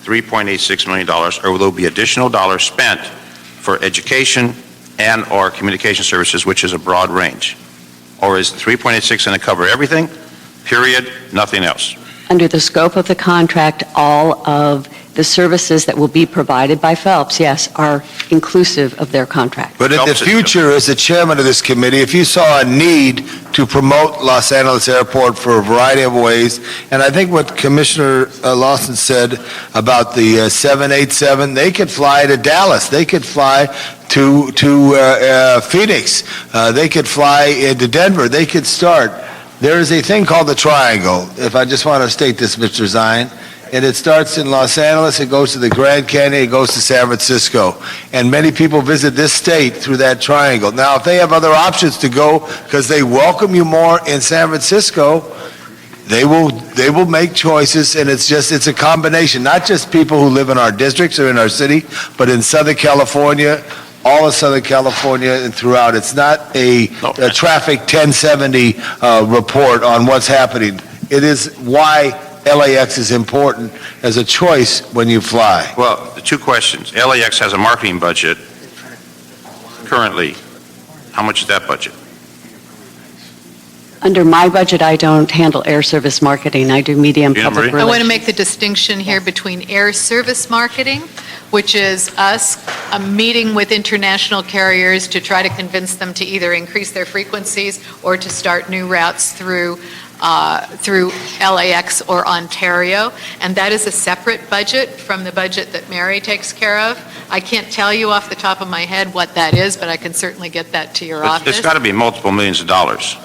$3.86 million, or will there be additional dollars spent for education and/or communication services, which is a broad range? Or is the 3.86 going to cover everything, period, nothing else? Under the scope of the contract, all of the services that will be provided by Phelps, yes, are inclusive of their contract. But in the future, as the chairman of this committee, if you saw a need to promote Los Angeles Airport for a variety of ways, and I think what Commissioner Lawson said about the 787, they could fly to Dallas, they could fly to Phoenix, they could fly into Denver, they could start. There is a thing called the Triangle, if I just want to state this, Mr. Zine, and it starts in Los Angeles, it goes to the Grand Canyon, it goes to San Francisco. And many people visit this state through that triangle. Now, if they have other options to go, because they welcome you more in San Francisco, they will make choices, and it's a combination, not just people who live in our districts or in our city, but in Southern California, all of Southern California and throughout. It's not a traffic 1070 report on what's happening. It is why LAX is important as a choice when you fly. Well, the two questions. LAX has a marketing budget currently. How much is that budget? Under my budget, I don't handle air service marketing. I do media and Gina public Marie? I want to relations. make the distinction here between air service marketing, which is us meeting with international carriers to try to convince them to either increase their frequencies or to start new routes through LAX or Ontario, and that is a separate budget from the budget that Mary takes care of. I can't tell you off the top of my head what that is, but I can certainly get that to your office. It's got to be multiple millions of dollars.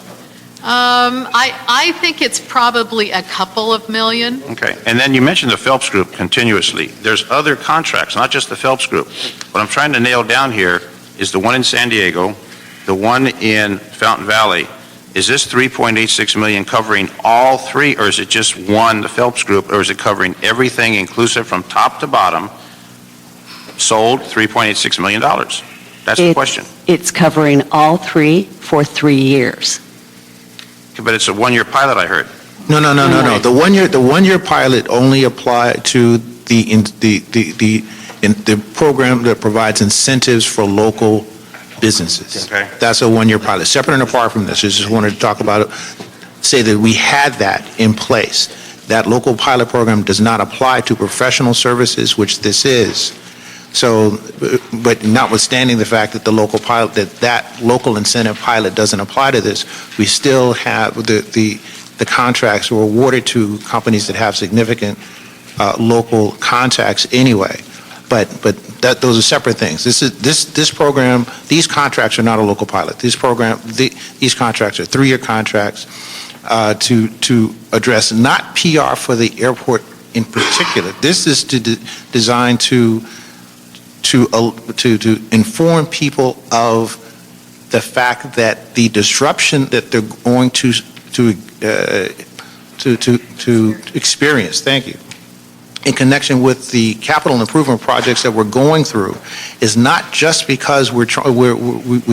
I think it's probably a couple of million. Okay. And then you mentioned the Phelps Group continuously. There's other contracts, not just the Phelps Group. What I'm trying to nail down here is the one in San Diego, the one in Fountain Valley. Is this 3.86 million covering all three, or is it just one, the Phelps Group, or is it covering everything inclusive from top to bottom, sold $3.86 million? That's the question. It's covering all three for 3 years. But it's a one-year pilot, I heard. No. The one-year pilot only applied to the program that provides incentives for local businesses. Okay. That's a one-year pilot, separate and apart from this. I just wanted to talk about it, say that we had that in place. That local pilot program does not apply to professional services, which this is. So, but notwithstanding the fact that the local pilot, that local incentive pilot doesn't apply to this, we still have the contracts were awarded to companies that have significant local contacts anyway. But those are separate things. This program, these contracts are not a local pilot. These contracts are 3-year contracts to address not PR for the airport in particular. This is designed to inform people of the fact that the disruption that they're going to experience. Thank you. In connection with the capital improvement projects that we're going through is not just because we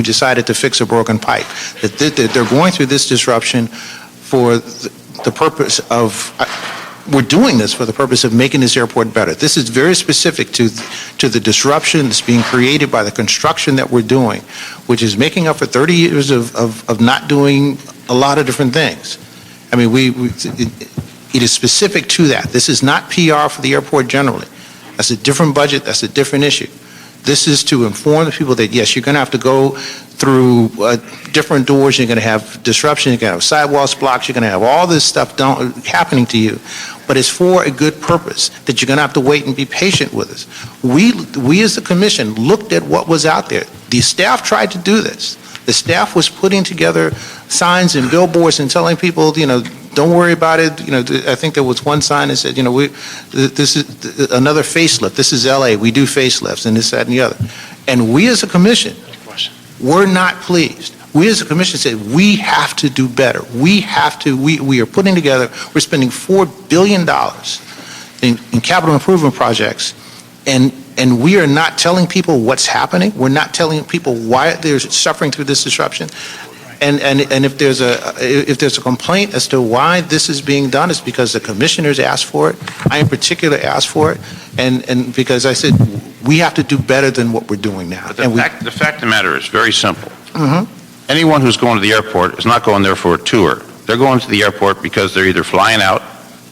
decided to fix a broken pipe. That they're going through this disruption for the purpose of, we're doing this for the purpose of making this airport better. This is very specific to the disruption that's being created by the construction that we're doing, which is making up for 30 years of not doing a lot of different things. I mean, it is specific to that. This is not PR for the airport generally. That's a different budget. That's a different issue. This is to inform the people that, yes, you're going to have to go through different doors. You're going to have disruption. You're going to have sidewalks blocked. You're going to have all this stuff happening to you. But it's for a good purpose, that you're going to have to wait and be patient with us. We as a commission looked at what was out there. The staff tried to do this. The staff was putting together signs and billboards and telling people, don't worry about it. I think there was one sign that said, this is another facelift. This is LA. We do facelifts and this, that, and the other. And we as a commission were not pleased. We as a commission said, we have to do better. We are putting together, we're spending $4 billion in capital improvement projects, and we are not telling people what's happening. We're not telling people why they're suffering through this disruption. And if there's a complaint as to why this is being done, it's because the commissioners asked for it. I in particular asked for it, and because I said we have to do better than what we're doing now. But the fact of the matter is very simple. Mm-hmm. Anyone who's going to the airport is not going there for a tour. They're going to the airport because they're either flying out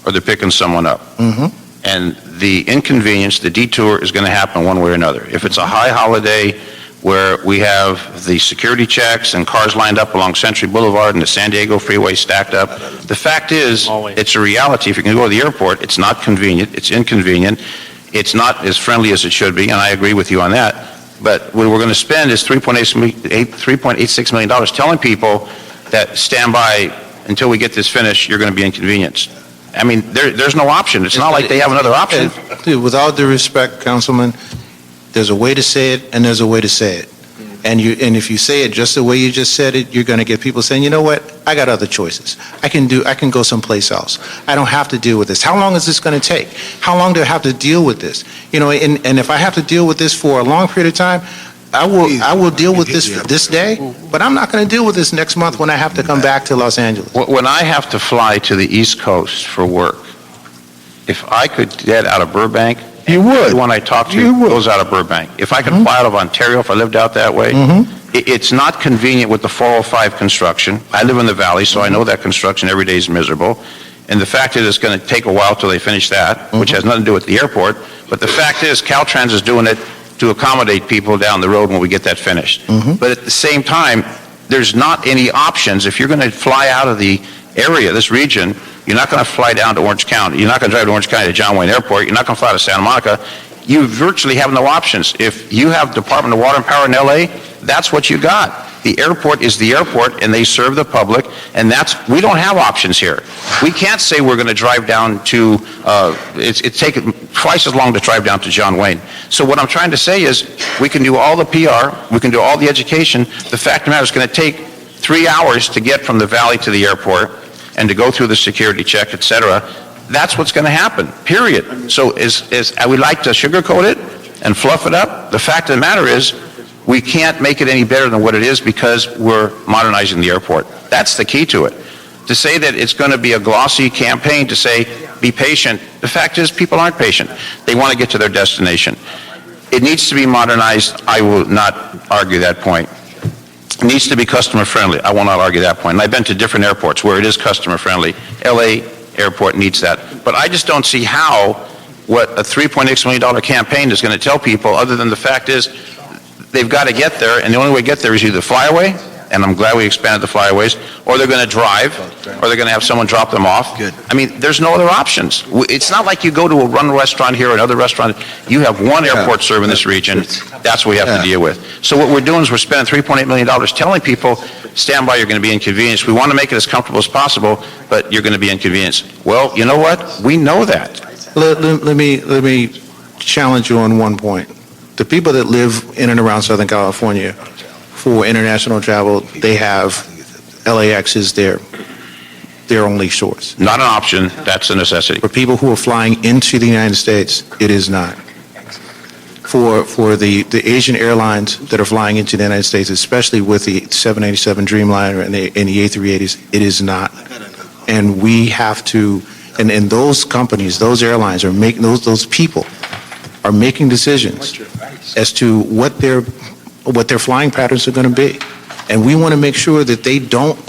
or they're picking someone up. Mm-hmm. And the inconvenience, the detour is going to happen one way or another. If it's a high holiday where we have the security checks and cars lined up along Century Boulevard and the San Diego Freeway stacked up, the fact is, it's a reality. If you can go to the airport, it's not convenient, it's inconvenient, it's not as friendly as it should be, and I agree with you on that. But what we're going to spend is $3.86 million telling people that stand by until we get this finished, you're going to be inconvenienced. I mean, there's no option. It's not like they have another option. With all due respect, Councilman, there's a way to say it and there's a way to say it. And if you say it just the way you just said it, you're going to get people saying, you know what, I got other choices. I can go someplace else. I don't have to deal with this. How long is this going to take? How long do I have to deal with this? And if I have to deal with this for a long period of time, I will deal with this day, but I'm not going to deal with this next month when I have to come back to Los Angeles. When I have to fly to the East Coast for work, if I could get out of Burbank, you would. Everyone I talk to goes out of Burbank. If I could fly out of Ontario, if I lived out that way, It's not convenient with the 405 construction. I live in the valley, so I know that construction every day is miserable. And the fact is, it's going to take a while till they finish that, which has nothing to do with the airport. But the fact is, Caltrans is doing it to accommodate people down the road when we get that finished. But at the same time, there's not any options. If you're going to fly out of the area, this region, you're not going to fly down to Orange County. You're not going to drive to Orange County to John Wayne Airport. You're not going to fly to Santa Monica. You virtually have no options. If you have Department of Water and Power in LA, that's what you got. The airport is the airport, and they serve the public, and we don't have options here. We can't say we're going to drive down to, it's taken twice as long to drive down to John Wayne. So what I'm trying to say is, we can do all the PR, we can do all the education. The fact of the matter is, it's going to take 3 hours to get from the valley to the airport, and to go through the security check, et cetera. That's what's going to happen, period. So I would like to sugarcoat it and fluff it up. The fact of the matter is, we can't make it any better than what it is because we're modernizing the airport. That's the key to it. To say that it's going to be a glossy campaign to say, be patient, the fact is people aren't patient. They want to get to their destination. It needs to be modernized. I will not argue that point. It needs to be customer friendly. I will not argue that point. And I've been to different airports where it is customer friendly. LA airport needs that. But I just don't see how what a $3.6 million campaign is going to tell people, other than the fact is they've got to get there, and the only way to get there is either fly away, and I'm glad we expanded the flyaways, or they're going to drive, or they're going to have someone drop them off. Good. I mean, there's no other options. It's not like you go to a run restaurant here or another restaurant. You have one airport serving this region. That's what we have to deal with. So what we're doing is we're spending $3.8 million telling people, stand by, you're going to be inconvenienced. We want to make it as comfortable as possible, but you're going to be inconvenienced. Well, you know what? We know that. Let me challenge you on one point. The people that live in and around Southern California, for international travel, they have LAX is their only source. Not an option, that's a necessity. For people who are flying into the United States, it is not. For the Asian airlines that are flying into the United States, especially with the 787 Dreamliner and the A380s, it is not. And we have to, and those companies, those airlines are making, those people are making decisions as to what their flying patterns are going to be. And we want to make sure that they don't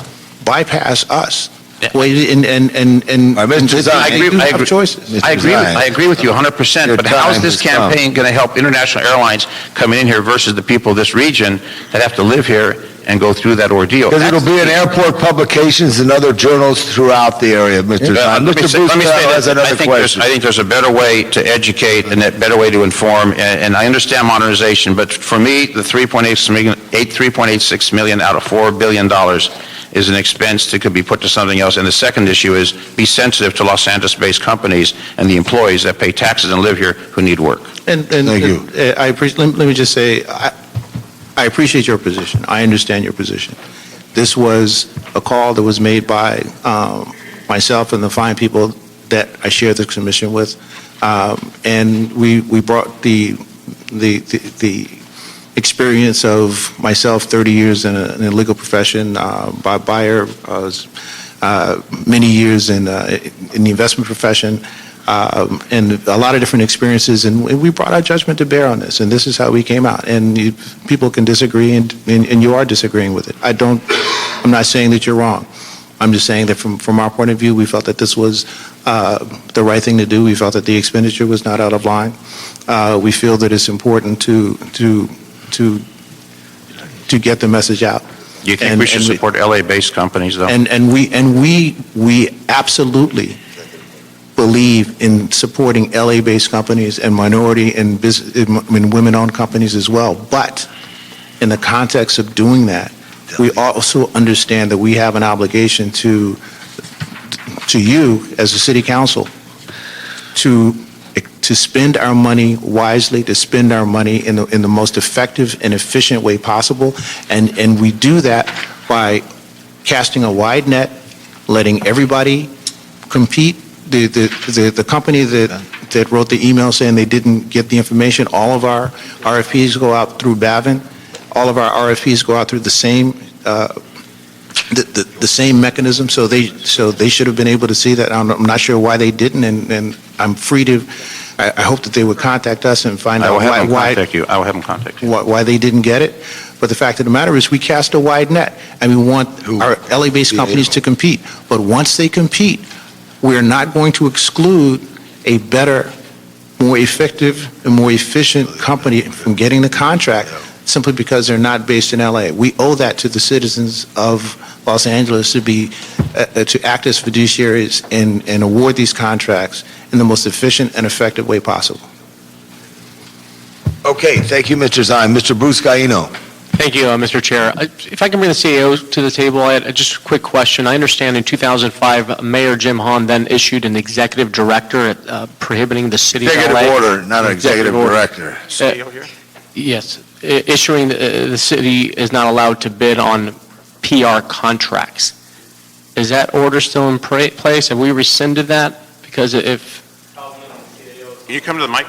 bypass us. Well, and I agree with you 100%, but how is this campaign going to help international airlines coming in here versus the people of this region that have to live here and go through that ordeal? Because it'll be in airport publications and other journals throughout the area, Mr. Stein. Let me say this. I think there's a better way to educate and a better way to inform, and I understand modernization, but for me, the $3.86 million out of $4 billion is an expense that could be put to something else. And the second issue is be sensitive to Los Angeles-based companies and the employees that pay taxes and live here who need work. Thank you. Let me just say, I appreciate your position. I understand your position. This was a call that was made by myself and the fine people that I share the commission with, and we brought the experience of myself, 30 years in a legal profession, Bob Byer, many years in the investment profession, and a lot of different experiences, and we brought our judgment to bear on this, and this is how we came out. And people can disagree, and you are disagreeing with it. I'm not saying that you're wrong. I'm just saying that from our point of view, we felt that this was the right thing to do. We felt that the expenditure was not out of line. We feel that it's important to get the message out. You think we should support LA-based companies, though? And we absolutely believe in supporting LA-based companies and minority and women-owned companies as well. But in the context of doing that, we also understand that we have an obligation to you as a city council to spend our money wisely, to spend our money in the most effective and efficient way possible. And we do that by casting a wide net, letting everybody compete. The company that wrote the email saying they didn't get the information, all of our RFPs go out through Bavin. All of our RFPs go out through the same the same mechanism, so they should have been able to see that. I'm not sure why they didn't, and I'm free to I hope that they would contact us and find I out will have them why, contact you. I will have them contact you. why they didn't get it. But the fact of the matter is, we cast a wide net, and we want our LA-based companies to compete. But once they compete, we're not going to exclude a better, more effective, and more efficient company from getting the contract simply because they're not based in LA. We owe that to the citizens of Los Angeles to act as fiduciaries and award these contracts in the most efficient and effective way possible. Okay, thank you, Mr. Zine. Mr. Buscaino. Thank you, Mr. Chair. If I can bring the CEO to the table, I had just a quick question. I understand in 2005, Mayor Jim Hahn then issued an executive director prohibiting the city of LA. Executive order, not an executive director. CEO here? Yes, issuing the city is not allowed to bid on PR contracts. Is that order still in place? Have we rescinded that? Because if... Can you come to the mic?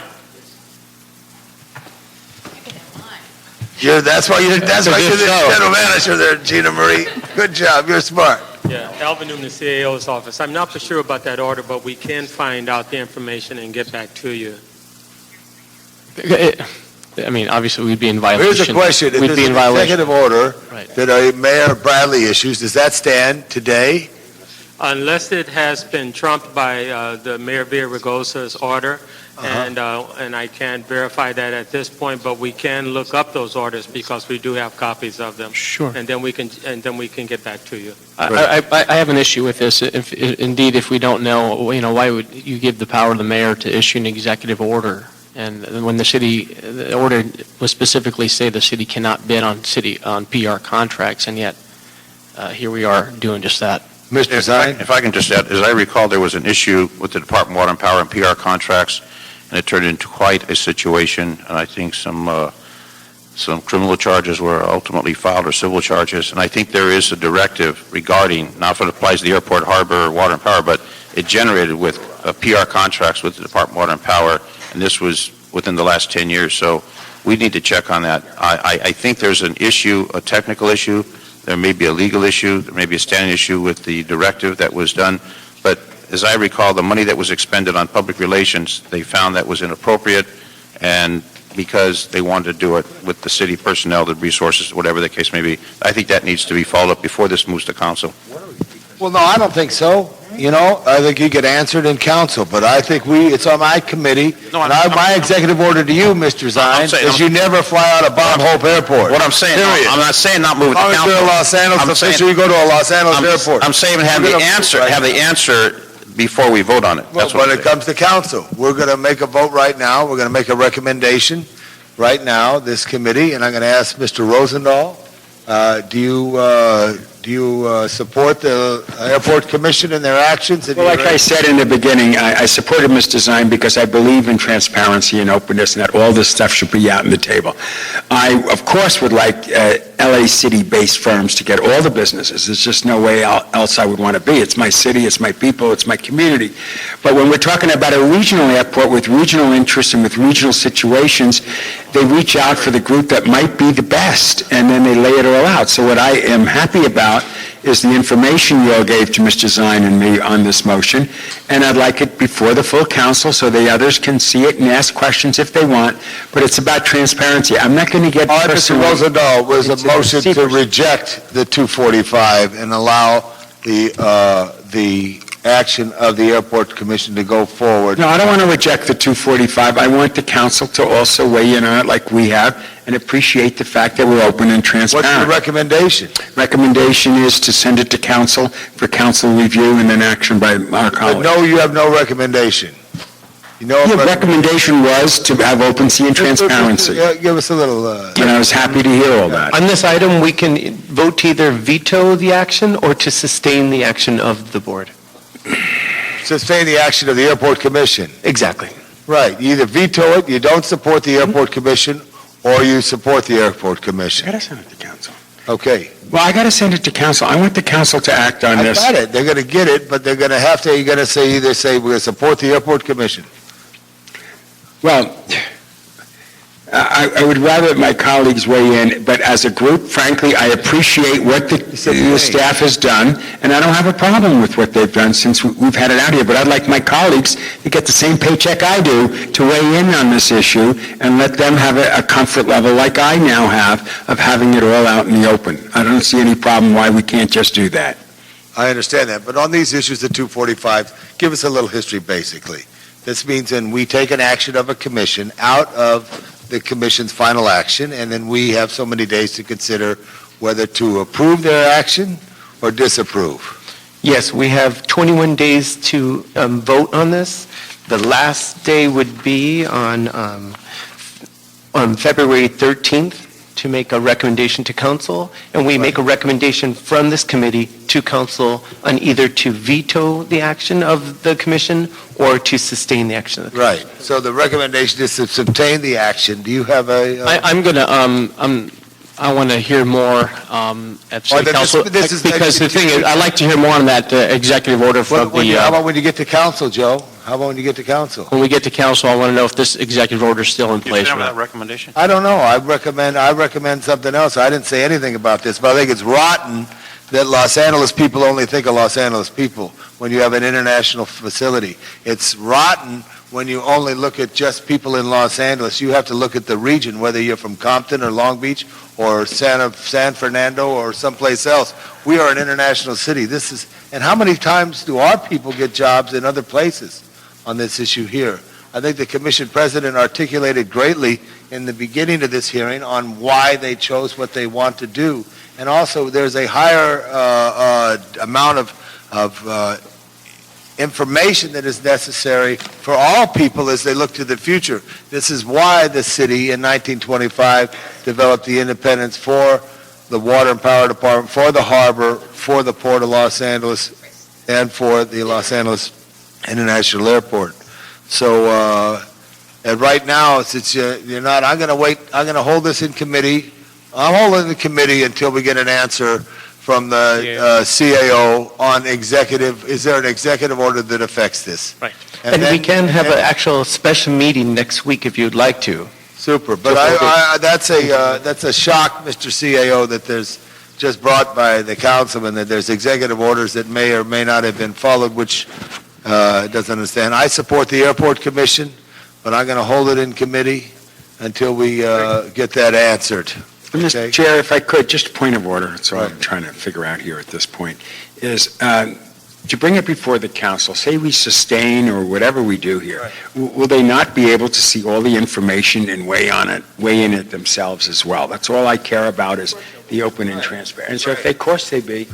That's why you're the general manager there, Gina Marie. Good job, you're smart. Yeah, Alvin Newman, the CAO's office. I'm not for sure about that order, but we can find out the information and get back to you. I mean, obviously, we'd be in violation. Here's a question. If We'd there's be an in violation. executive order Right. that Mayor Bradley issues, does that stand today? Unless it has been trumped by the Mayor Villaraigosa's order, and I can't verify that at this point, but we can look up those orders because we do have copies of them. Sure. And then we can get back to you. I have an issue with this. If we don't know, why would you give the power to the mayor to issue an executive order? And when the order was specifically say the city cannot bid on PR contracts, and yet here we are doing just that. Mr. Zine? If I can just add, as I recall, there was an issue with the Department of Water and Power and PR contracts, and it turned into quite a situation, and I think some criminal charges were ultimately filed, or civil charges, and I think there is a directive regarding, not if it applies to the airport, harbor, water and power, but it generated with PR contracts with the Department of Water and Power, and this was within the last 10 years, so we need to check on that. I think there's an issue, a technical issue, there may be a legal issue, there may be a standing issue with the directive that was done, but as I recall, the money that was expended on public relations, they found that was inappropriate, and because they wanted to do it with the city personnel, the resources, whatever the case may be, I think that needs to be followed up before this moves to council. Well, no, I don't think so. I think you get answered in council, but I think it's on my committee. No, and my executive order to you, Mr. Zine, is you never fly out of Bob Hope Airport. What I'm saying, Period. I'm not saying not move it to As long as council. you're a Los Angeles official, you go to a Los Angeles airport. I'm saying have the answer before we vote on it. Well, That's what when I'm it saying. comes to council, we're going to make a vote right now. We're going to make a recommendation right now, this committee, and I'm going to ask Mr. Rosendahl, do you support the Airport Commission and their actions? Well, like I said in the beginning, I supported Mr. Zine because I believe in transparency and openness and that all this stuff should be out on the table. I, of course, would like LA City-based firms to get all the businesses. There's just no way else I would want to be. It's my city, it's my people, it's my community. But when we're talking about a regional airport with regional interests and with regional situations, they reach out for the group that might be the best, and then they lay it all out. So what I am happy about is the information you all gave to Mr. Zine and me on this motion, and I'd like it before the full council so the others can see it and ask questions if they want, but it's about transparency. I'm not going to get Mr. personal. Rosendahl, was a motion to reject the 245 and allow the action of the Airport Commission to go forward. No, I don't want to reject the 245. I want the council to also weigh in on it like we have and appreciate the fact that we're open and What's transparent. the recommendation? Recommendation is to send it to council for council review and then action by our But colleagues. no, you have no recommendation. The recommendation was to have open and transparency. Give us a little... And I was happy to hear all that. On this item, we can vote to either veto the action or to sustain the action of the board. Sustain the action of the Airport Commission. Exactly. Right, you either veto it, you don't support the Airport Commission, or you support the Airport I Commission. got to send it to council. Okay. Well, I got to send it to council. I want the council to act on I this. got it, they're going to get it, but they're going to have to, you're going to either say, we're going to support the Airport Commission. Well, I would rather my colleagues weigh in, but as a group, frankly, I appreciate what the staff has done, and I don't have a problem with what they've done since we've had it out here, but I'd like my colleagues to get the same paycheck I do to weigh in on this issue and let them have a comfort level like I now have of having it all out in the open. I don't see any problem why we can't just do that. I understand that, but on these issues, the 245, give us a little history, basically. This means then we take an action of a commission out of the commission's final action, and then we have so many days to consider whether to approve their action or disapprove. Yes, we have 21 days to vote on this. The last day would be on February 13th to make a recommendation to council, and we make a recommendation from this committee to council on either to veto the action of the commission or to sustain the action of the commission. Right, so the recommendation is to sustain the action. Do you have a... I'm going to, I want to hear more at city council, because the thing is, I'd like to hear more on that executive order from How about when you get to council, Joe? How about when you get to council? when we get to council, I want to know if this executive order is still in place. or not. recommendation? I don't know. I recommend something else. I didn't say anything about this, but I think it's rotten that Los Angeles people only think of Los Angeles people when you have an international facility. It's rotten when you only look at just people in Los Angeles. You have to look at the region, whether you're from Compton or Long Beach or San Fernando or someplace else. We are an international city. And how many times do our people get jobs in other places on this issue here? I think the commission president articulated greatly in the beginning of this hearing on why they chose what they want to do. And also, there's a higher amount of information that is necessary for all people as they look to the future. This is why the city in 1925 developed the independence for the Water and Power Department, for the harbor, for the Port of Los Angeles, and for the Los Angeles International Airport. So, and right now, since you're not, I'm going to hold this in committee. I'm holding the committee until we get an answer from the CAO on executive, is there an executive order that affects this? Right. And we can have an actual special meeting next week if you'd like to. Super, but that's a shock, Mr. CAO, that there's just brought by the councilman that there's executive orders that may or may not have been followed, which doesn't understand. I support the airport commission, but I'm going to hold it in committee until we get that answered. Mr. Chair, if I could, just a point of order, that's all I'm trying to figure out here at this point, is to bring it before the council, say we sustain or whatever we do here, will they not be able to see all the information and weigh in it themselves as well? That's all I care about is the open and transparent. And so of course they be.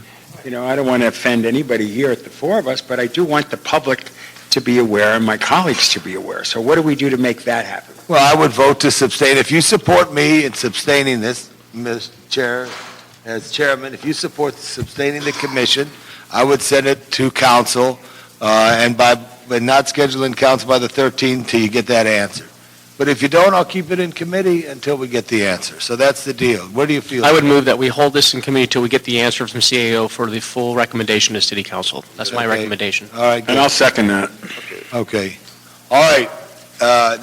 I don't want to offend anybody here at the four of us, but I do want the public to be aware and my colleagues to be aware. So what do we do to make that happen? Well, I would vote to sustain. If you support me in sustaining this, Ms. Chair, as chairman, if you support sustaining the commission, I would send it to council, and by not scheduling council by the 13th till you get that answer. But if you don't, I'll keep it in committee until we get the answer. So that's the deal. Where do you feel? I would move that we hold this in committee till we get the answer from CAO for the full recommendation to city council. That's my recommendation. All right. And I'll second that. Okay. All right.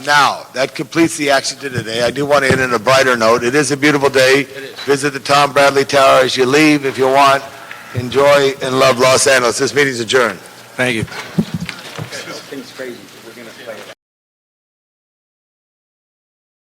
Now, that completes the action to today. I do want to end on a brighter note. It is a beautiful day. Visit the Tom Bradley Tower as you leave if you want. Enjoy and love Los Angeles. This meeting's adjourned. Thank you. This thing's crazy. We're going to play it out.